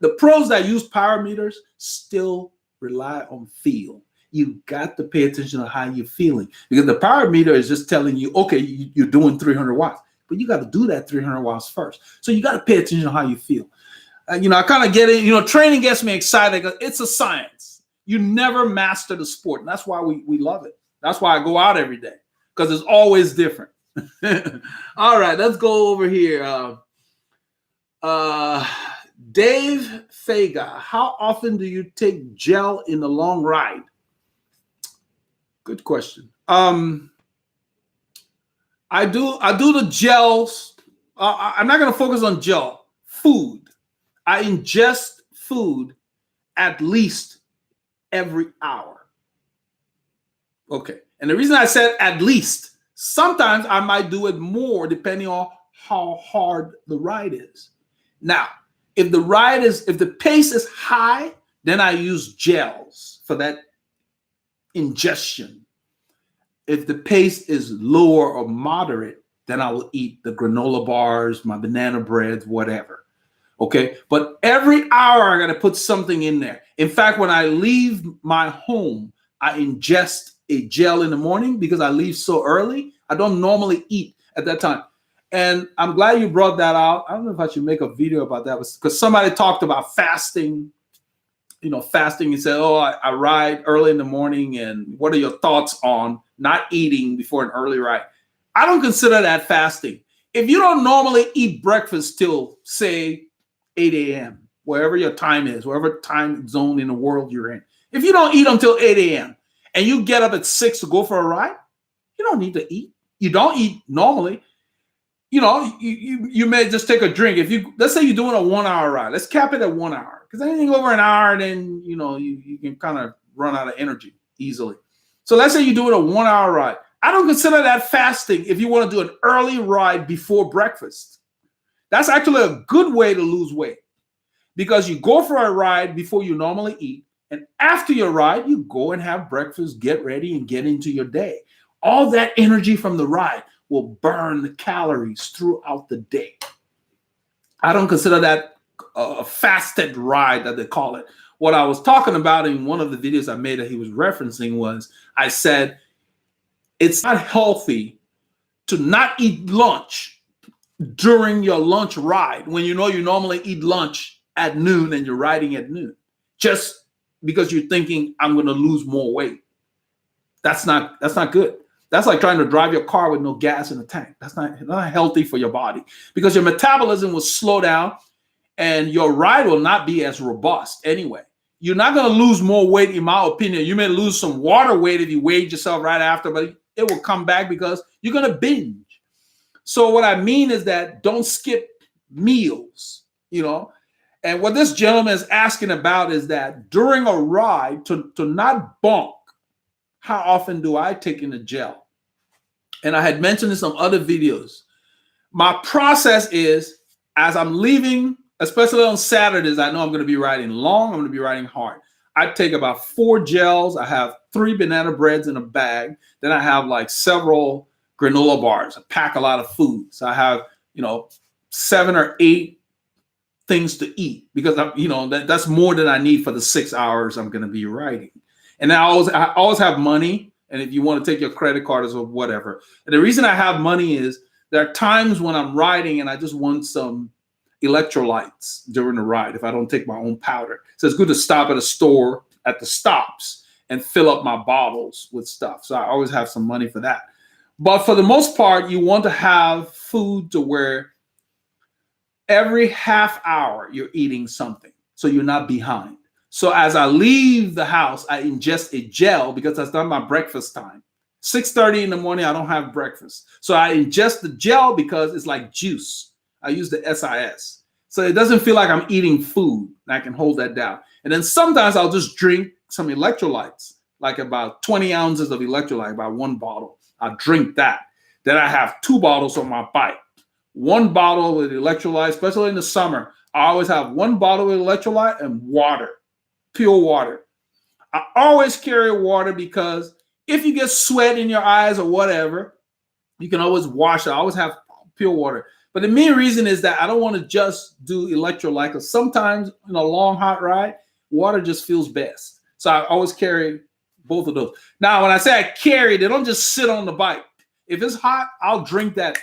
The pros that use power meters still rely on feel. You got to pay attention to how you're feeling because the power meter is just telling you, okay, you're doing 300 watts, but you got to do that 300 watts first. So you got to pay attention to how you feel. I kind of get it. Training gets me excited because it's a science. You never master the sport. And that's why we love it. That's why I go out every day because it's always different. All right, let's go over here. Dave Faga, how often do you take gel in a long ride? Good question. I do the gels. I'm not going to focus on gel. Food. I ingest food at least every hour. Okay. And the reason I said at least, sometimes I might do it more depending on how hard the ride is. Now, if the pace is high, then I use gels for that ingestion. If the pace is lower or moderate, then I will eat the granola bars, my banana breads, whatever. Okay. But every hour I got to put something in there. In fact, when I leave my home, I ingest a gel in the morning because I leave so early. I don't normally eat at that time. And I'm glad you brought that out. I don't know if I should make a video about that because somebody talked about fasting. Fasting and said, I ride early in the morning. And what are your thoughts on not eating before an early ride? I don't consider that fasting. If you don't normally eat breakfast till, say, 8 a.m., wherever your time is, wherever time zone in the world you're in, if you don't eat until 8 a.m. and you get up at 6 to go for a ride, you don't need to eat. You don't eat normally. You may just take a drink. Let's say you're doing a 1 hour ride. Let's cap it at 1 hour. Because anything over an hour, then you can kind of run out of energy easily. So let's say you're doing a 1 hour ride. I don't consider that fasting if you want to do an early ride before breakfast. That's actually a good way to lose weight because you go for a ride before you normally eat. And after your ride, you go and have breakfast, get ready, and get into your day. All that energy from the ride will burn the calories throughout the day. I don't consider that a fasted ride that they call it. What I was talking about in one of the videos I made that he was referencing was I said, it's not healthy to not eat lunch during your lunch ride when you normally eat lunch at noon and you're riding at noon just because you're thinking I'm going to lose more weight. That's not good. That's like trying to drive your car with no gas in the tank. That's not healthy for your body because your metabolism will slow down and your ride will not be as robust anyway. You're not going to lose more weight, in my opinion. You may lose some water weight if you weighed yourself right after, but it will come back because you're going to binge. So what I mean is that don't skip meals, And what this gentleman is asking about is that during a ride to not bonk, how often do I take in a gel? And I had mentioned in some other videos. My process is as I'm leaving especially on Saturdays, I know I'm going to be riding long. I'm going to be riding hard. I take about 4 gels. I have 3 banana breads in a bag. Then I have like several granola bars. I pack a lot of food. So I have, 7 or 8 things to eat because that's more than I need for the 6 hours I'm going to be riding. And I always have money. And if you want to take your credit card or whatever. And the reason I have money is there are times when I'm riding and I just want some electrolytes during the ride if I don't take my own powder. So it's good to stop at a store at the stops and fill up my bottles with stuff. So I always have some money for that. But for the most part, you want to have food to where every half hour you're eating something so you're not behind. So as I leave the house, I ingest a gel because that's not my breakfast time. 6:30 in the morning, I don't have breakfast. So I ingest the gel because it's like juice. I use the SIS. So it doesn't feel like I'm eating food. I can hold that down. And then sometimes I'll just drink some electrolytes, like about 20 ounces of electrolyte, about 1 bottle. I'll drink that. Then I have 2 bottles on my bike. 1 bottle with electrolyte, especially in the summer. I always have 1 bottle with electrolyte and water, pure water. I always carry water because if you get sweat in your eyes or whatever, you can always wash it. I always have pure water. But the main reason is that I don't want to just do electrolyte because sometimes in a long, hot ride, water just feels best. So I always carry both of those. Now, when I say I carry, they don't just sit on the bike. If it's hot, I'll drink that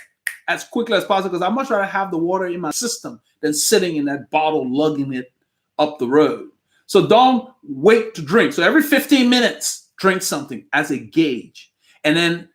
as quickly as possible because I'd much rather have the water in my system than sitting in that bottle, lugging it up the road. So don't wait to drink. So every 15 minutes, drink something as a gauge. And then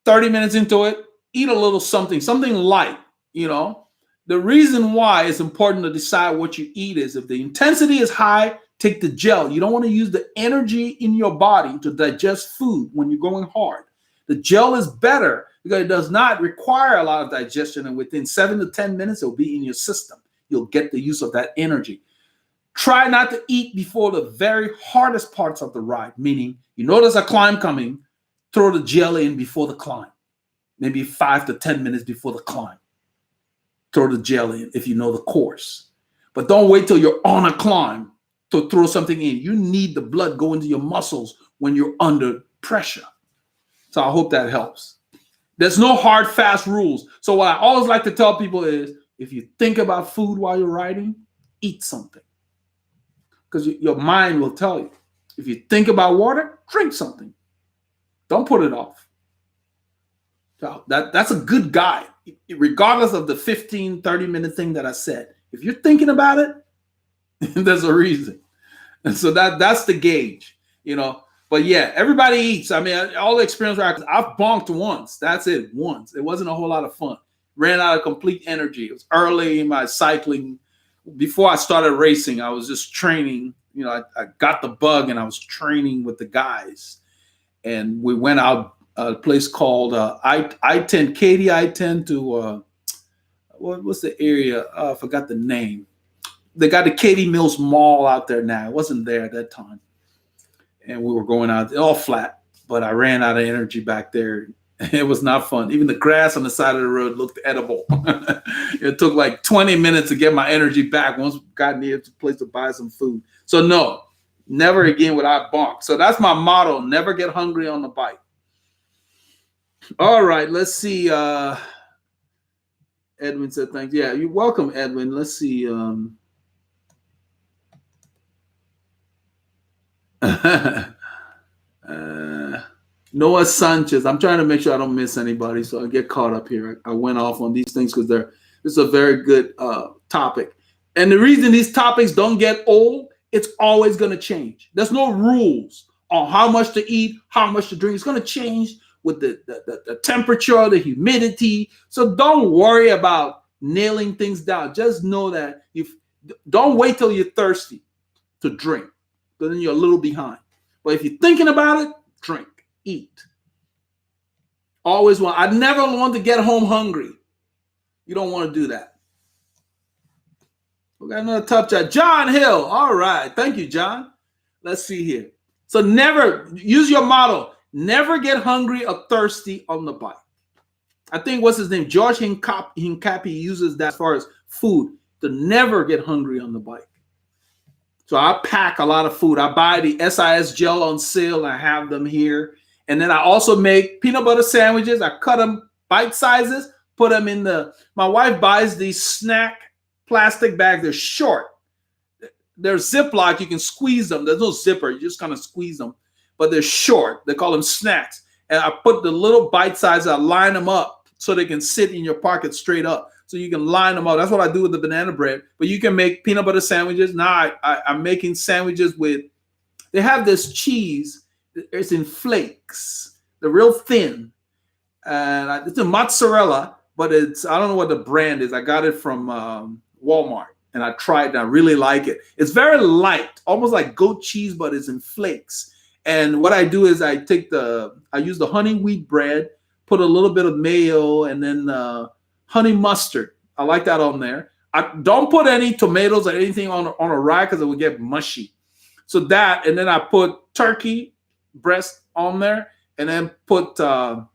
30 minutes into it, eat a little something light, The reason why it's important to decide what you eat is if the intensity is high, take the gel. You don't want to use the energy in your body to digest food when you're going hard. The gel is better because it does not require a lot of digestion. And within 7 to 10 minutes, it'll be in your system. You'll get the use of that energy. Try not to eat before the very hardest parts of the ride, meaning there's a climb coming, throw the gel in before the climb. Maybe 5 to 10 minutes before the climb. Throw the gel in if you know the course. But don't wait till you're on a climb to throw something in. You need the blood go into your muscles when you're under pressure. So I hope that helps. There's no hard, fast rules. So what I always like to tell people is if you think about food while you're riding, eat something. Because your mind will tell you. If you think about water, drink something. Don't put it off. So that's a good guide, regardless of the 15, 30-minute thing that I said. If you're thinking about it, there's a reason. And so that's the gauge, But yeah, everybody eats. I mean, all the experience, I've bonked once. That's it, once. It wasn't a whole lot of fun. Ran out of complete energy. It was early in my cycling. Before I started racing, I was just training. I got the bug and I was training with the guys. And we went out a place called I-10, Katy I-10 to, what's the area? I forgot the name. They got the Katy Mills Mall out there now. It wasn't there at that time. And we were going out, all flat. But I ran out of energy back there. It was not fun. Even the grass on the side of the road looked edible. It took like 20 minutes to get my energy back once we got near the place to buy some food. So no, never again would I bonk. So that's my motto, never get hungry on the bike. All right, let's see. Edwin said thanks. Yeah, you're welcome, Edwin. Let's see. Noah Sanchez. I'm trying to make sure I don't miss anybody, so I get caught up here. I went off on these things because this is a very good topic. And the reason these topics don't get old, it's always going to change. There's no rules on how much to eat, how much to drink. It's going to change with the temperature, the humidity. So don't worry about nailing things down. Just know that don't wait till you're thirsty to drink, because then you're a little behind. But if you're thinking about it, drink, eat. Always I never want to get home hungry. You don't want to do that. We got another tough chat. John Hill. All right. Thank you, John. Let's see here. So never use your motto. Never get hungry or thirsty on the bike. I think what's his name? George Hincapie uses that as far as food. to never get hungry on the bike. So I pack a lot of food. I buy the SIS gel on sale, and I have them here. And then I also make peanut butter sandwiches. I cut them bite sizes, put them in my wife buys these snack plastic bags. They're short. They're Ziploc. You can squeeze them. There's no zipper. You just kind of squeeze them. But they're short. They call them snacks. And I put the little bite sizes, I line them up so they can sit in your pocket straight up. So you can line them up. That's what I do with the banana bread. But you can make peanut butter sandwiches. Now I'm making sandwiches with, they have this cheese. It's in flakes. They're real thin. And it's a mozzarella, but I don't know what the brand is. I got it from Walmart. And I tried it, and I really like it. It's very light, almost like goat cheese, but it's in flakes. And what I do is I use the honey wheat bread, put a little bit of mayo, and then honey mustard. I like that on there. I don't put any tomatoes or anything on a rye because it would get mushy. So that, and then I put turkey breast on there, and then put the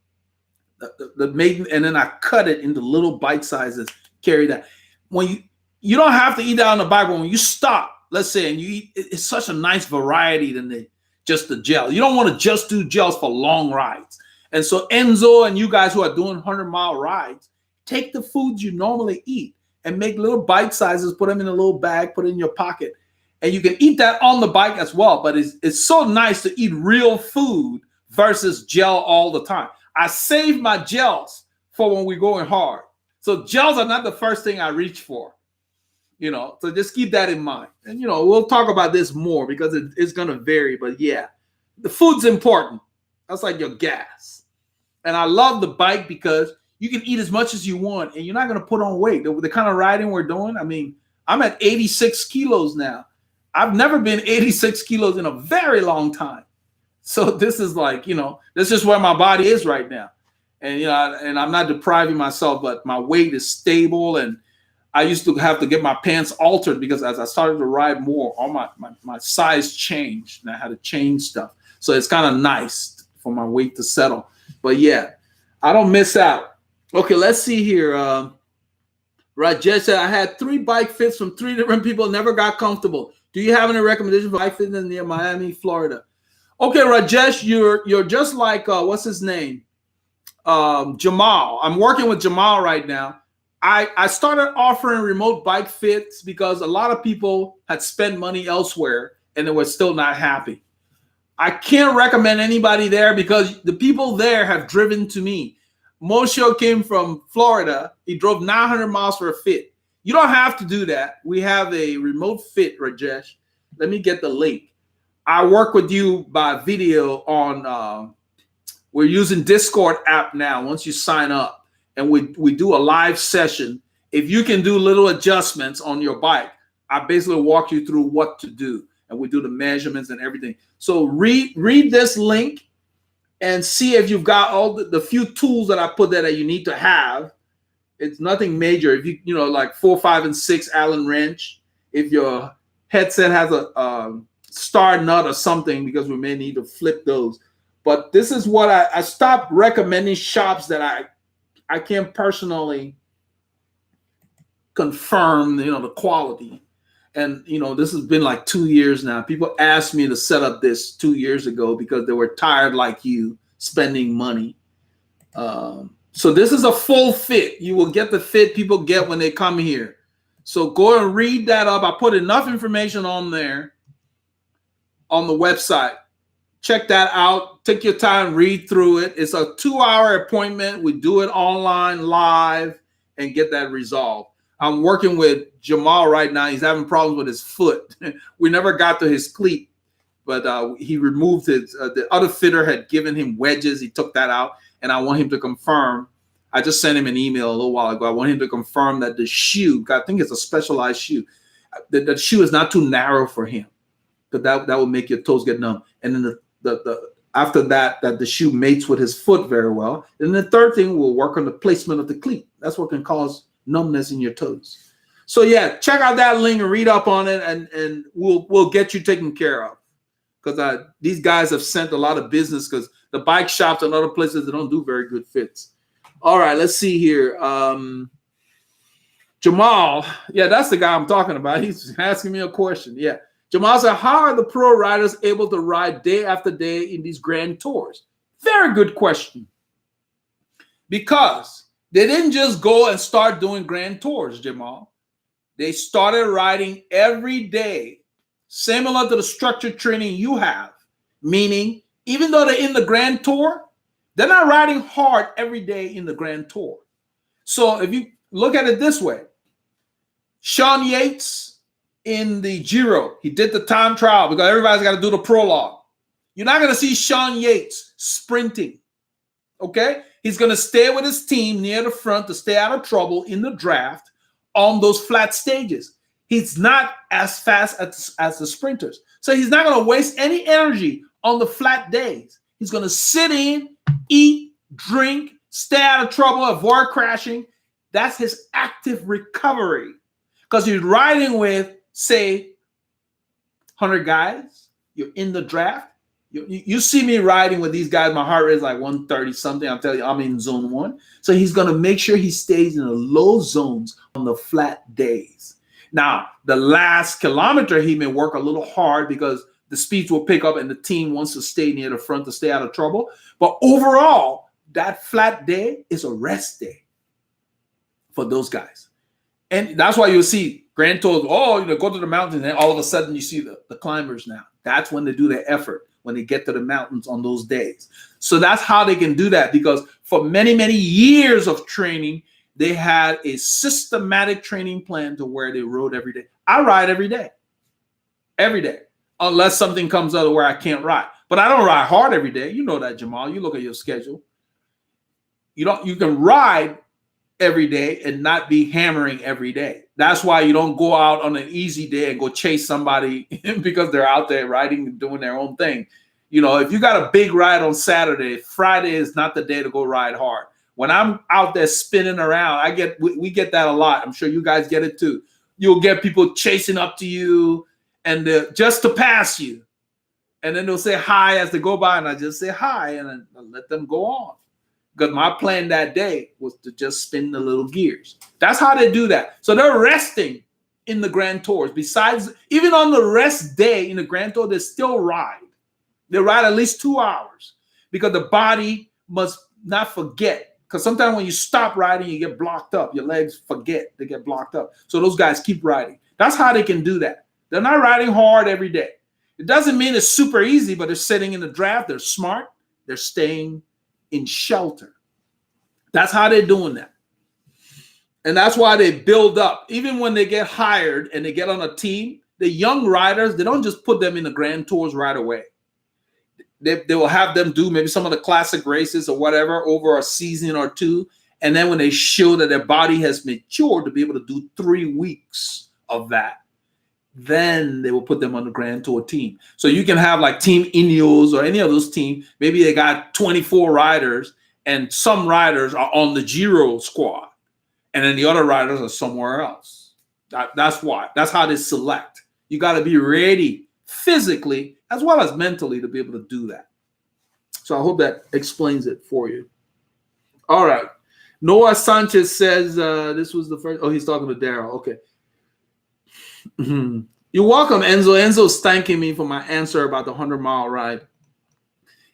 maiden, and then I cut it into little bite sizes. Carry that. When you don't have to eat that on the bike, but when you stop, let's say, and you eat, it's such a nice variety than just the gel. You don't want to just do gels for long rides. And so Enzo and you guys who are doing 100-mile rides, take the foods you normally eat and make little bite sizes, put them in a little bag, put it in your pocket. And you can eat that on the bike as well. But it's so nice to eat real food versus gel all the time. I save my gels for when we're going hard. So gels are not the first thing I reach for. So just keep that in mind. And, we'll talk about this more because it's going to vary. But yeah, the food's important. That's like your gas. And I love the bike because you can eat as much as you want and you're not going to put on weight. The kind of riding we're doing, I mean, I'm at 86 kilos now. I've never been 86 kilos in a very long time. So this is like, this is where my body is right now. And, and I'm not depriving myself, but my weight is stable. And I used to have to get my pants altered because as I started to ride more, all my size changed and I had to change stuff. So it's kind of nice for my weight to settle. But yeah, I don't miss out. Okay, let's see here. Rajesh said, I had 3 bike fits from 3 different people, never got comfortable. Do you have any recommendations for bike fitness near Miami, Florida? Okay, Rajesh, you're just like, what's his name? Jamal. I'm working with Jamal right now. I started offering remote bike fits because a lot of people had spent money elsewhere and they were still not happy. I can't recommend anybody there because the people there have driven to me. Moshe came from Florida. He drove 900 miles for a fit. You don't have to do that. We have a remote fit, Rajesh. Let me get the link. I work with you by video on, we're using Discord app now once you sign up. And we do a live session. If you can do little adjustments on your bike, I basically walk you through what to do. And we do the measurements and everything. So read this link and see if you've got all the few tools that I put there that you need to have. It's nothing major. If you like 4, 5, and 6 Allen wrench, if your headset has a star nut or something, because we may need to flip those. But this is what I stopped recommending shops that I can't personally confirm, the quality. And, this has been like 2 years now. People asked me to set up this 2 years ago because they were tired like you spending money. So this is a full fit. You will get the fit people get when they come here. So go and read that up. I put enough information on there on the website. Check that out. Take your time, read through it. It's a 2-hour appointment. We do it online, live, and get that resolved. I'm working with Jamal right now. He's having problems with his foot. We never got to his cleat, but he removed his, the other fitter had given him wedges. He took that out, and I want him to confirm. I just sent him an email a little while ago. I want him to confirm that the shoe, I think it's a specialized shoe, the shoe is not too narrow for him, because that will make your toes get numb. And then the after that the shoe mates with his foot very well. And the third thing, we'll work on the placement of the cleat. That's what can cause numbness in your toes. So yeah, check out that link and read up on it, and we'll get you taken care of. Because these guys have sent a lot of business, because the bike shops and other places, they don't do very good fits. All right, let's see here. Jamal, yeah, that's the guy I'm talking about. He's asking me a question. Yeah. Jamal said, how are the pro riders able to ride day after day in these grand tours? Very good question. Because they didn't just go and start doing grand tours, Jamal. They started riding every day, similar to the structured training you have. Meaning, even though they're in the grand tour, they're not riding hard every day in the grand tour. So if you look at it this way, Sean Yates in the Giro, he did the time trial because everybody's got to do the prologue. You're not going to see Sean Yates sprinting, okay? He's going to stay with his team near the front to stay out of trouble in the draft on those flat stages. He's not as fast as the sprinters. So he's not going to waste any energy on the flat days. He's going to sit in, eat, drink, stay out of trouble, avoid crashing. That's his active recovery. Because you're riding with, say, 100 guys. You're in the draft. You see me riding with these guys. My heart rate is like 130 something. I'm telling you, I'm in zone 1. So he's going to make sure he stays in the low zones on the flat days. Now, the last kilometer, he may work a little hard because the speeds will pick up and the team wants to stay near the front to stay out of trouble. But overall, that flat day is a rest day for those guys. And that's why you'll see Grand Tours, go to the mountains, and all of a sudden you see the climbers now. That's when they do their effort, when they get to the mountains on those days. So that's how they can do that, because for many, many years of training, they had a systematic training plan to where they rode every day. I ride every day, unless something comes out where I can't ride. But I don't ride hard every day. You know that, Jamal. You look at your schedule. You can ride every day and not be hammering every day. That's why you don't go out on an easy day and go chase somebody because they're out there riding and doing their own thing. You know, if you got a big ride on Saturday, Friday is not the day to go ride hard. When I'm out there spinning around, we get that a lot. I'm sure you guys get it too. You'll get people chasing up to you and just to pass you. And then they'll say hi as they go by, and I just say hi and I let them go on. Because my plan that day was to just spin the little gears. That's how they do that. So they're resting in the Grand Tours. Besides, even on the rest day in the Grand Tour, they still ride. They ride at least 2 hours because the body must not forget. Because sometimes when you stop riding, you get blocked up. Your legs forget. They get blocked up. So those guys keep riding. That's how they can do that. They're not riding hard every day. It doesn't mean it's super easy, but they're sitting in the draft. They're smart. They're staying in shelter. That's how they're doing that. And that's why they build up. Even when they get hired and they get on a team, the young riders, they don't just put them in the Grand Tours right away. They will have them do maybe some of the classic races or whatever over a season or two. And then when they show that their body has matured to be able to do 3 weeks of that, then they will put them on the Grand Tour team. So you can have like Team Ineos or any of those teams. Maybe they got 24 riders and some riders are on the Giro squad. And then the other riders are somewhere else. That's why. That's how they select. You got to be ready physically as well as mentally to be able to do that. So I hope that explains it for you. All right. Noah Sanchez says this was the first. Oh, he's talking to Daryl. Okay. You're welcome, Enzo. Enzo's thanking me for my answer about the 100-mile ride.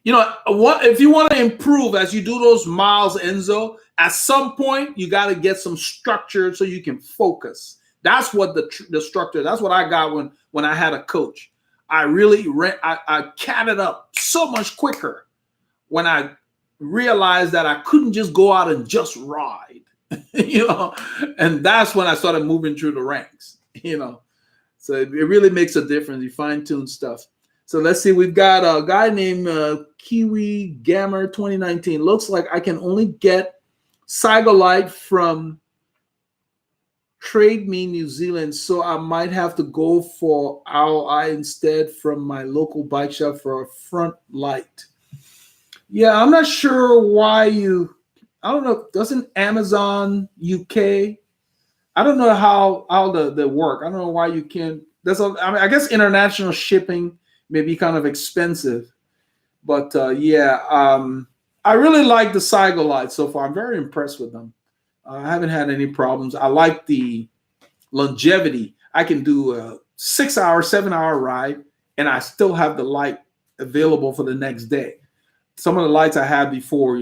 You know, what if you want to improve as you do those miles, Enzo, at some point you got to get some structure so you can focus. That's what the structure, that's what I got when I had a coach. I catted up so much quicker when I realized that I couldn't just go out and just ride, you know, and that's when I started moving through the ranks, you know. So it really makes a difference. You fine-tune stuff. So let's see. We've got a guy named Kiwi Gammer 2019. Looks like I can only get Cyclery from Trade Me New Zealand, so I might have to go for ROI instead from my local bike shop for a front light. Yeah, I'm not sure why I don't know. Doesn't Amazon UK? I don't know how they work. I don't know why you can't. I guess international shipping may be kind of expensive, but I really like the Cyclery so far. I'm very impressed with them. I haven't had any problems. I like the longevity. I can do a 6 hour, 7 hour ride, and I still have the light available for the next day. Some of the lights I had before,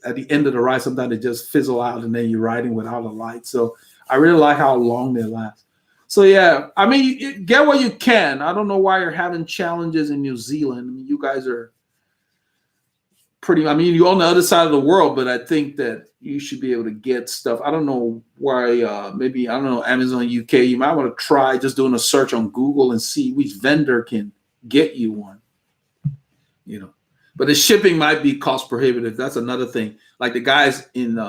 at the end of the ride, sometimes they just fizzle out and then you're riding without a light. So I really like how long they last. So yeah, I mean, get what you can. I don't know why you're having challenges in New Zealand. I mean, you guys are you're on the other side of the world, but I think that you should be able to get stuff. I don't know why, maybe, I don't know, Amazon UK, you might want to try just doing a search on Google and see which vendor can get you one, But the shipping might be cost prohibitive. That's another thing. Like the guys in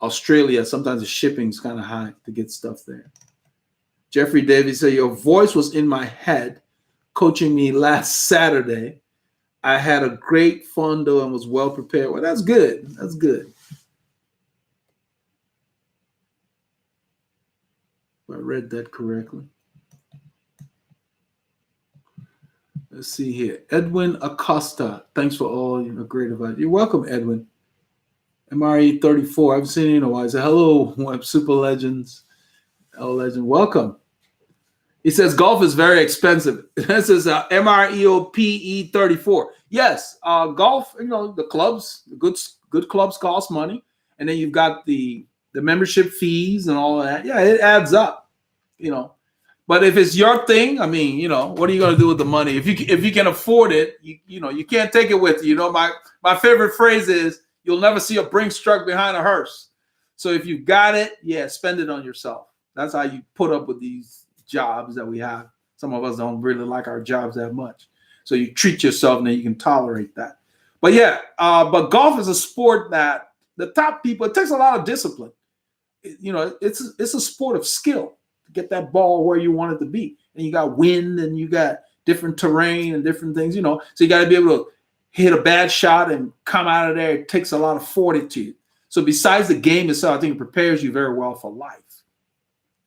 Australia, sometimes the shipping's kind of high to get stuff there. Jeffrey Davis said, your voice was in my head coaching me last Saturday. I had a great fun though and was well prepared. Well, that's good. That's good. If I read that correctly. Let's see here. Edwin Acosta. Thanks for all your great advice. You're welcome, Edwin. MRE 34. I haven't seen you in a while. So hello, Web Super Legends. Hello, Legend. Welcome. He says golf is very expensive. This is MREOPE 34. Yes, golf, the clubs, the good clubs cost money. And then you've got the membership fees and all of that. Yeah, it adds up, But if it's your thing, I mean, what are you going to do with the money? If you can afford it, you can't take it with you. My favorite phrase is, you'll never see a Brinks truck behind a hearse. So if you got it, yeah, spend it on yourself. That's how you put up with these jobs that we have. Some of us don't really like our jobs that much. So you treat yourself and then you can tolerate that. But yeah, but golf is a sport that the top people, it takes a lot of discipline. It's a sport of skill to get that ball where you want it to be. And you got wind and you got different terrain and different things, So you got to be able to hit a bad shot and come out of there. It takes a lot of fortitude. So besides the game itself, I think it prepares you very well for life.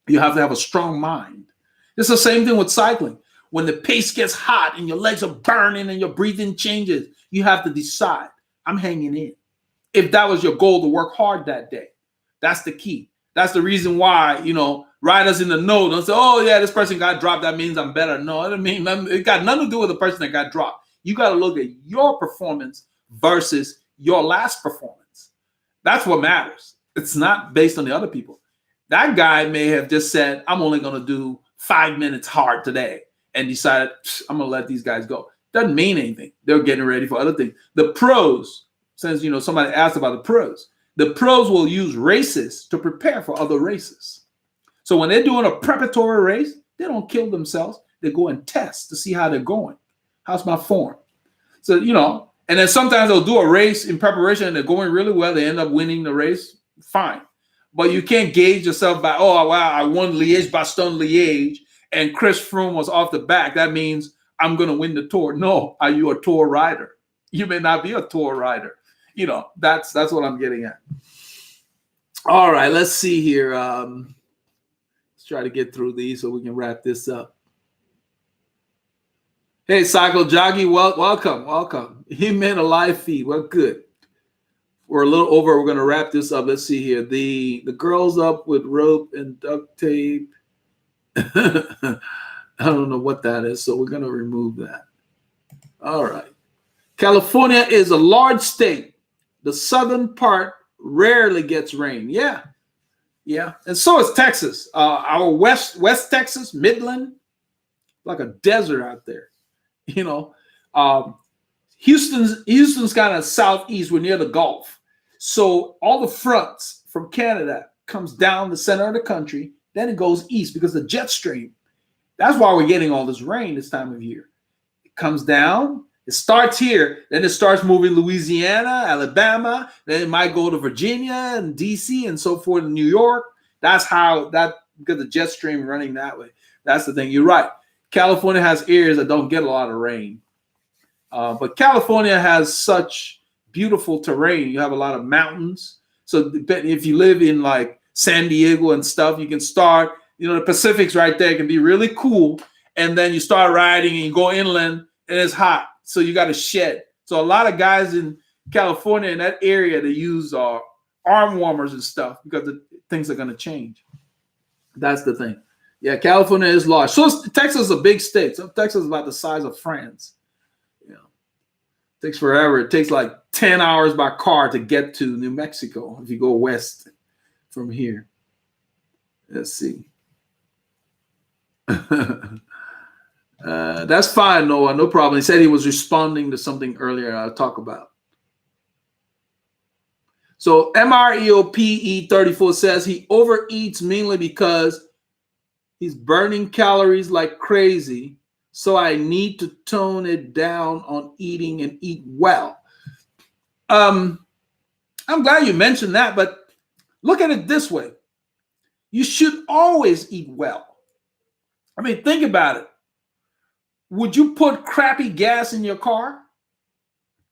You have to have a strong mind. It's the same thing with cycling. When the pace gets hot and your legs are burning and your breathing changes, you have to decide, I'm hanging in. If that was your goal, to work hard that day. That's the key. That's the reason why, riders in the know don't say, oh, yeah, this person got dropped. That means I'm better. No, it got nothing to do with the person that got dropped. You got to look at your performance versus your last performance. That's what matters. It's not based on the other people. That guy may have just said, I'm only going to do 5 minutes hard today and decided, I'm going to let these guys go. Doesn't mean anything. They're getting ready for other things. The pros, since, somebody asked about the pros will use races to prepare for other races. So when they're doing a preparatory race, they don't kill themselves. They go and test to see how they're going. How's my form? So, and then sometimes they'll do a race in preparation and they're going really well. They end up winning the race. Fine. But you can't gauge yourself by, oh, wow, I won Liège-Bastogne-Liège and Chris Froome was off the back. That means I'm going to win the Tour. No, are you a Tour rider? You may not be a Tour rider. That's what I'm getting at. All right, let's see here. Let's try to get through these so we can wrap this up. Hey, Cycle Jockey, welcome. He meant a live feed. Well, good. We're a little over. We're going to wrap this up. Let's see here. The girls up with rope and duct tape. I don't know what that is, so we're going to remove that. All right. California is a large state. The southern part rarely gets rain. Yeah. And so is Texas. Our West Texas, Midland, like a desert out there. Houston's kind of southeast. We're near the Gulf. So all the fronts from Canada comes down the center of the country. Then it goes east because the jet stream. That's why we're getting all this rain this time of year. It comes down. It starts here. Then it starts moving Louisiana, Alabama. Then it might go to Virginia and D.C. and so forth in New York. That's because the jet stream running that way. That's the thing. You're right. California has areas that don't get a lot of rain. But California has such beautiful terrain. You have a lot of mountains. So if you live in like San Diego and stuff, you can start, the Pacific's right there. It can be really cool. And then you start riding and you go inland and it's hot. So you got a shed. So a lot of guys in California in that area, they use arm warmers and stuff because things are going to change. That's the thing. Yeah, California is large. So Texas is a big state. So Texas is about the size of France. You know, it takes forever. It takes like 10 hours by car to get to New Mexico if you go west from here. Let's see. That's fine, Noah. No problem. He said he was responding to something earlier I'll talk about. So MREOPE34 says he overeats mainly because he's burning calories like crazy. So I need to tone it down on eating and eat well. I'm glad you mentioned that, but look at it this way. You should always eat well. I mean, think about it. Would you put crappy gas in your car?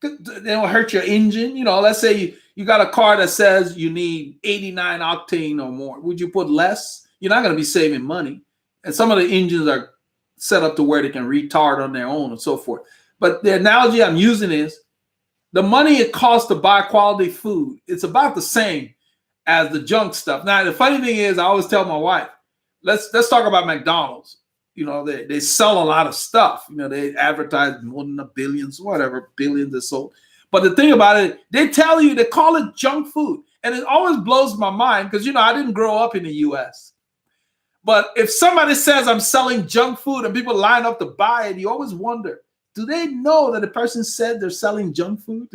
It'll hurt your engine. You know, let's say you got a car that says you need 89 octane or more. Would you put less? You're not going to be saving money. And some of the engines are set up to where they can retard on their own and so forth. But the analogy I'm using is the money it costs to buy quality food, it's about the same as the junk stuff. Now, the funny thing is, I always tell my wife, let's talk about McDonald's. You know, they sell a lot of stuff. You know, they advertise more than billions are sold. But the thing about it, they tell you, they call it junk food. And it always blows my mind because, you know, I didn't grow up in the U.S. But if somebody says I'm selling junk food and people line up to buy it, you always wonder, do they know that the person said they're selling junk food?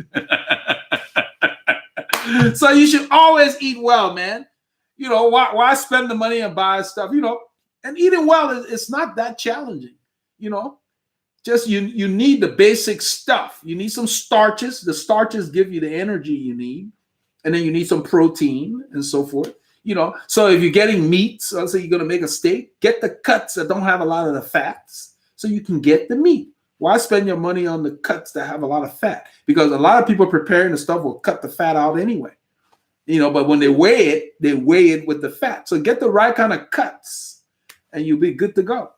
So you should always eat well, man. You know, why spend the money and buy stuff, you know? And eating well, it's not that challenging, you know. Just you need the basic stuff. You need some starches. The starches give you the energy you need. And then you need some protein and so forth, you know. So if you're getting meats, let's say you're going to make a steak, get the cuts that don't have a lot of the fats so you can get the meat. Why spend your money on the cuts that have a lot of fat? Because a lot of people preparing the stuff will cut the fat out anyway, you know. But when they weigh it with the fat. So get the right kind of cuts. And you'll be good to go.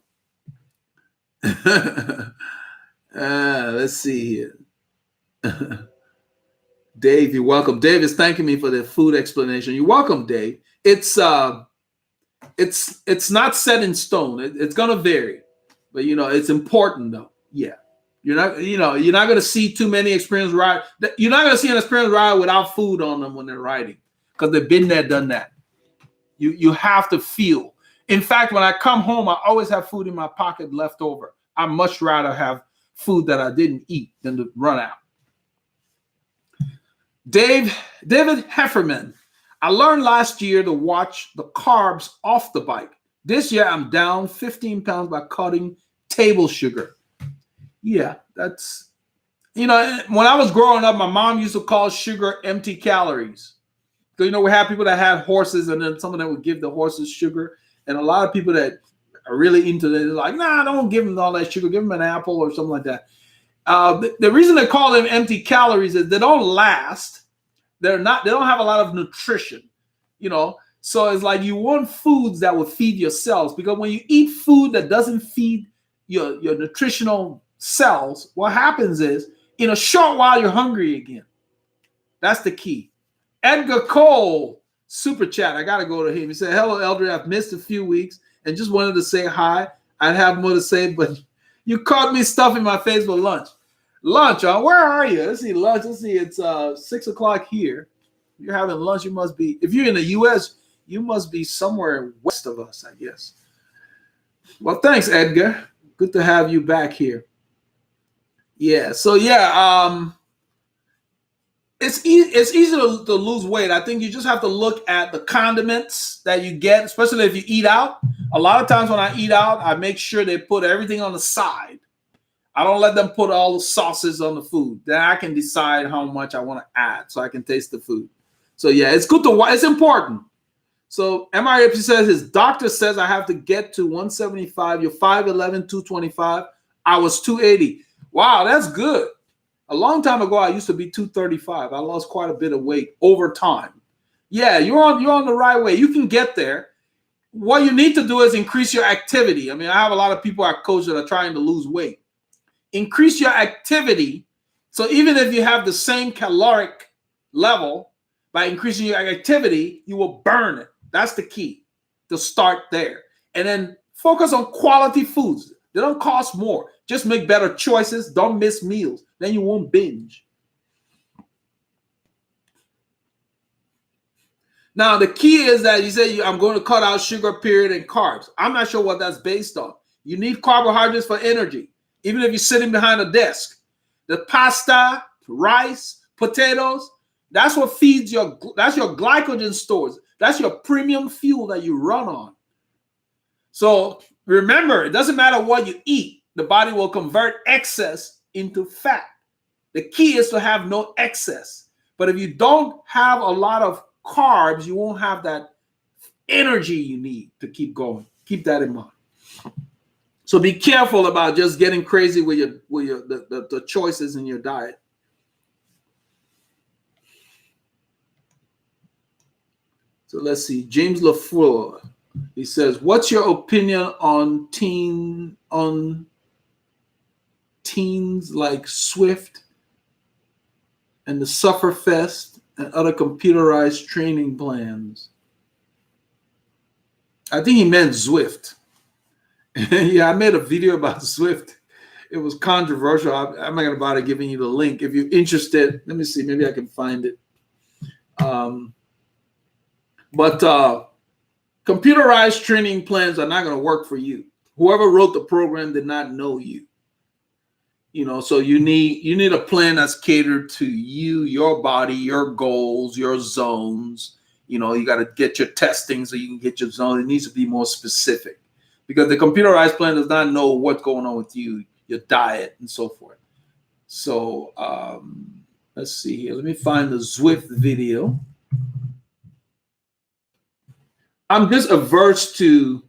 Let's see here. Dave, you're welcome. Dave is thanking me for the food explanation. You're welcome, Dave. It's not set in stone. It's gonna vary, but you know it's important though. Yeah, you're not gonna see too many experience ride. You're not gonna see an experience ride without food on them when they're riding because they've been there, done that. You have to feel. In fact, when I come home, I always have food in my pocket left over. I much rather have food that I didn't eat than to run out. David Hefferman, I learned last year to watch the carbs off the bike. This year, I'm down 15 pounds by cutting table sugar. Yeah, that's, you know, when I was growing up, my mom used to call sugar empty calories. So, you know, we have people that have horses and then some of them would give the horses sugar. And a lot of people that are really into it, they're like, nah, don't give them all that sugar. Give them an apple or something like that. The reason they call them empty calories is they don't last. They don't have a lot of nutrition, you know. So it's like you want foods that will feed your cells, because when you eat food that doesn't feed your nutritional cells, what happens is in a short while you're hungry again. That's the key. Edgar Cole. Super chat. I got to go to him. He said, hello, Eldred. I've missed a few weeks and just wanted to say hi. I'd have more to say, but you caught me stuffing my face for lunch. Lunch, huh? Where are you? Let's see, lunch. Let's see. It's 6 o'clock here. You're having lunch. You must be, if you're in the U.S., you must be somewhere west of us, I guess. Well, thanks, Edgar. Good to have you back here. Yeah. So, yeah, it's easy to lose weight. I think you just have to look at the condiments that you get, especially if you eat out. A lot of times when I eat out, I make sure they put everything on the side. I don't let them put all the sauces on the food. Then I can decide how much I want to add so I can taste the food. So yeah, it's good to, it's important. So MRFC says his doctor says I have to get to 175. You're 5'11", 225. I was 280. Wow, that's good. A long time ago, I used to be 235. I lost quite a bit of weight over time. Yeah, you're on the right way. You can get there. What you need to do is increase your activity. I mean, I have a lot of people I coach that are trying to lose weight. Increase your activity. So even if you have the same caloric level, by increasing your activity, you will burn it. That's the key, to start there. And then focus on quality foods. They don't cost more. Just make better choices. Don't miss meals. Then you won't binge. Now, the key is that you say, I'm going to cut out sugar, period, and carbs. I'm not sure what that's based on. You need carbohydrates for energy, even if you're sitting behind a desk. The pasta, rice, potatoes, that's what feeds that's your glycogen stores. That's your premium fuel that you run on. So remember, it doesn't matter what you eat. The body will convert excess into fat. The key is to have no excess. But if you don't have a lot of carbs, you won't have that energy you need to keep going. Keep that in mind. So be careful about just getting crazy with the choices in your diet. So let's see. James LaFleur, he says, "What's your opinion on teens like Swift and the Sufferfest and other computerized training plans?" I think he meant Zwift. Yeah, I made a video about Zwift. It was controversial. I'm not going to bother giving you the link. If you're interested, let me see. Maybe I can find it. But computerized training plans are not going to work for you. Whoever wrote the program did not know you. So you need a plan that's catered to you, your body, your goals, your zones. You got to get your testing so you can get your zone. It needs to be more specific, because the computerized plan does not know what's going on with you, your diet, and so forth. So let's see here. Let me find the Zwift video. I'm just averse to,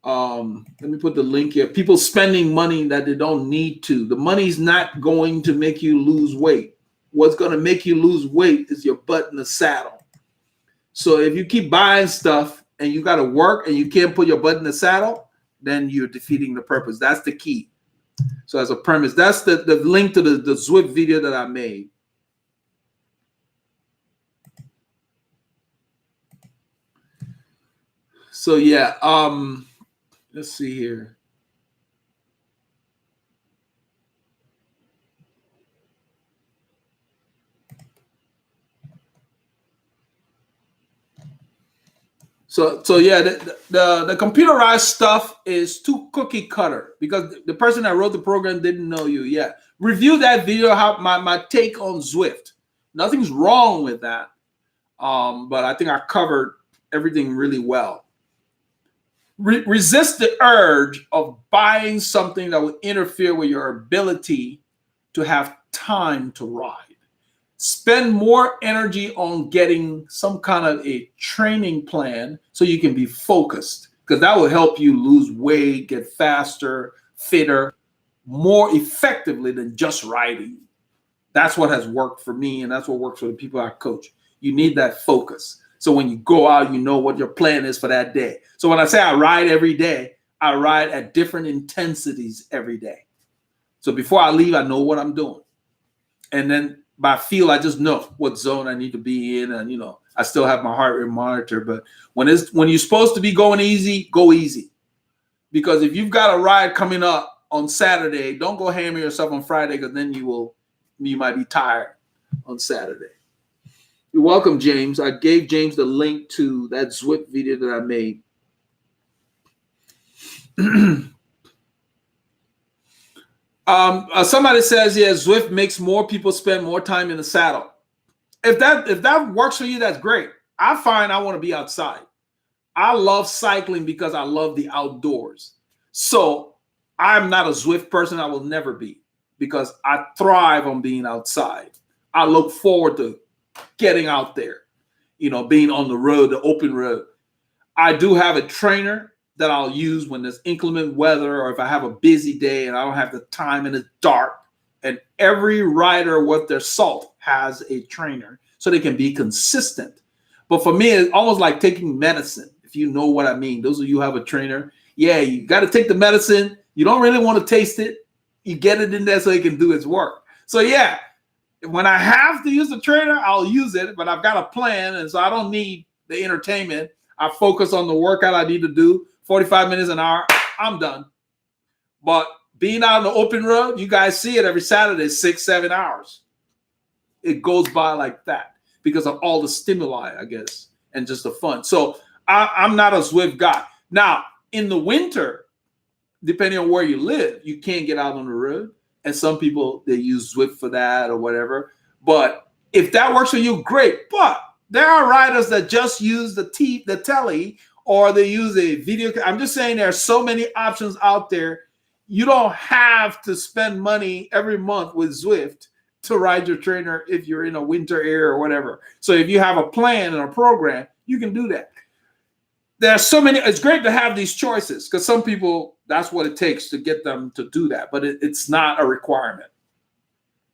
let me put the link here, people spending money that they don't need to. The money's not going to make you lose weight. What's going to make you lose weight is your butt in the saddle. So if you keep buying stuff and you got to work and you can't put your butt in the saddle, then you're defeating the purpose. That's the key. So as a premise, that's the link to the Zwift video that I made. So yeah, let's see here. So yeah, the computerized stuff is too cookie cutter, because the person that wrote the program didn't know you yet. Review that video, how my take on Zwift. Nothing's wrong with that, but I think I covered everything really well. Resist the urge of buying something that will interfere with your ability to have time to ride. Spend more energy on getting some kind of a training plan so you can be focused, because that will help you lose weight, get faster, fitter, more effectively than just riding. That's what has worked for me, and that's what works for the people I coach. You need that focus. So when you go out, you know what your plan is for that day. So when I say I ride every day, I ride at different intensities every day. So before I leave, I know what I'm doing. And then by feel, I just know what zone I need to be in. And, I still have my heart rate monitor. But when you're supposed to be going easy, go easy. Because if you've got a ride coming up on Saturday, don't go hammer yourself on Friday, because then you might be tired on Saturday. You're welcome, James. I gave James the link to that Zwift video that I made. Somebody says, yeah, Zwift makes more people spend more time in the saddle. If that works for you, that's great. I find I want to be outside. I love cycling because I love the outdoors. So I'm not a Zwift person. I will never be, because I thrive on being outside. I look forward to getting out there, being on the road, the open road. I do have a trainer that I'll use when there's inclement weather, or if I have a busy day and I don't have the time and it's dark. And every rider with their salt has a trainer so they can be consistent. But for me, it's almost like taking medicine, if you know what I mean. Those of you who have a trainer, yeah, you got to take the medicine. You don't really want to taste it. You get it in there so it can do its work. So yeah, when I have to use the trainer, I'll use it, but I've got a plan, and so I don't need the entertainment. I focus on the workout I need to do, 45 minutes, an hour, I'm done. But being out on the open road, you guys see it every Saturday, 6-7 hours. It goes by like that because of all the stimuli, I guess, and just the fun. So I'm not a Zwift guy. Now, in the winter, depending on where you live, you can't get out on the road. And some people, they use Zwift for that or whatever. But if that works for you, great. But there are riders that just use the telly, or they use a video. I'm just saying there are so many options out there. You don't have to spend money every month with Zwift to ride your trainer if you're in a winter area or whatever. So if you have a plan and a program, you can do that. There's so many. It's great to have these choices because some people, that's what it takes to get them to do that. But it's not a requirement.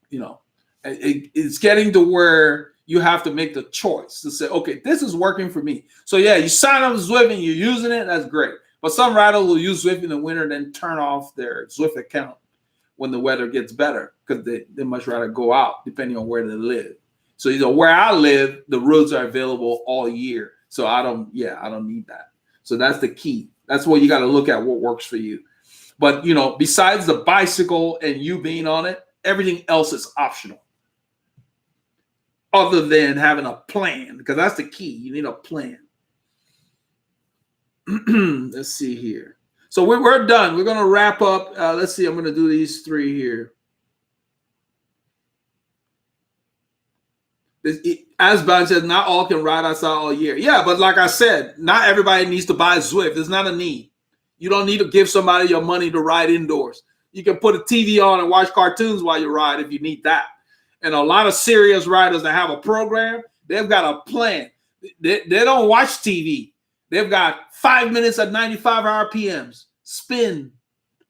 You know, it's getting to where you have to make the choice to say, okay, this is working for me. So yeah, you sign up with Zwift and you're using it. That's great. But some riders will use Zwift in the winter and then turn off their Zwift account when the weather gets better because they much rather go out depending on where they live. So where I live, the roads are available all year. So I don't need that. So that's the key. That's what you got to look at, what works for you. But, besides the bicycle and you being on it, everything else is optional. Other than having a plan, because that's the key. You need a plan. Let's see here. So we're done. We're going to wrap up. Let's see. I'm going to do these 3 here. As Brian says, not all can ride outside all year. Yeah, but like I said, not everybody needs to buy Zwift. It's not a need. You don't need to give somebody your money to ride indoors. You can put a TV on and watch cartoons while you ride if you need that. And a lot of serious riders that have a program, they've got a plan. They don't watch TV. They've got 5 minutes at 95 RPMs. Spin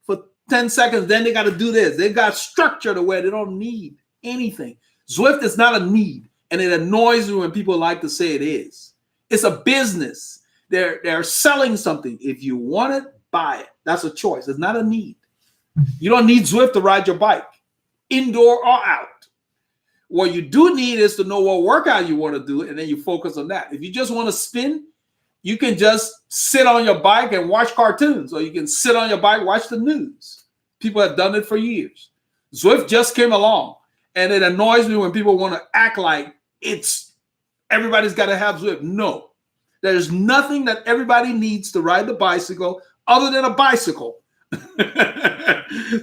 for 10 seconds. Then they got to do this. They've got structure to where they don't need anything. Zwift is not a need. And it annoys me when people like to say it is. It's a business. They're selling something. If you want it, buy it. That's a choice. It's not a need. You don't need Zwift to ride your bike, indoor or out. What you do need is to know what workout you want to do, and then you focus on that. If you just want to spin, you can just sit on your bike and watch cartoons, or you can sit on your bike, watch the news. People have done it for years. Zwift just came along, and it annoys me when people want to act like everybody's got to have Zwift. No, there's nothing that everybody needs to ride the bicycle other than a bicycle.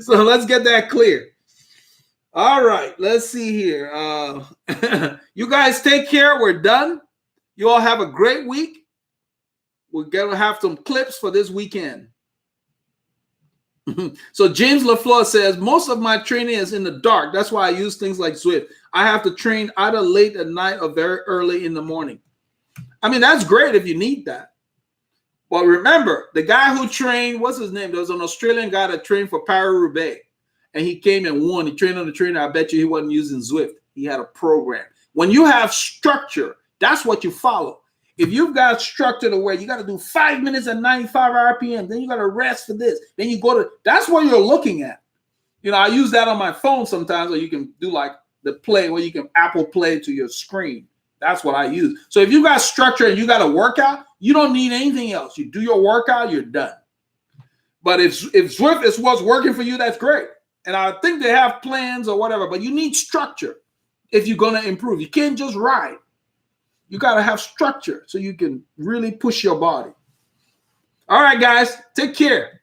So let's get that clear. All right, let's see here. You guys take care. We're done. You all have a great week. We're going to have some clips for this weekend. So James LaFleur says, most of my training is in the dark. That's why I use things like Zwift. I have to train either late at night or very early in the morning. I mean, that's great if you need that. But remember, the guy who trained, what's his name? There was an Australian guy that trained for Paris-Roubaix. And he came and won. He trained on the trainer. I bet you he wasn't using Zwift. He had a program. When you have structure, that's what you follow. If you've got structure to where you got to do 5 minutes at 95 RPM, then you got to rest for this. Then you go to, that's what you're looking at. I use that on my phone sometimes, or you can do like the play where you can Apple Play to your screen. That's what I use. So if you got structure and you got a workout, you don't need anything else. You do your workout, you're done. But if Zwift is what's working for you, that's great. And I think they have plans or whatever, but you need structure if you're going to improve. You can't just ride. You got to have structure so you can really push your body. All right, guys, take care.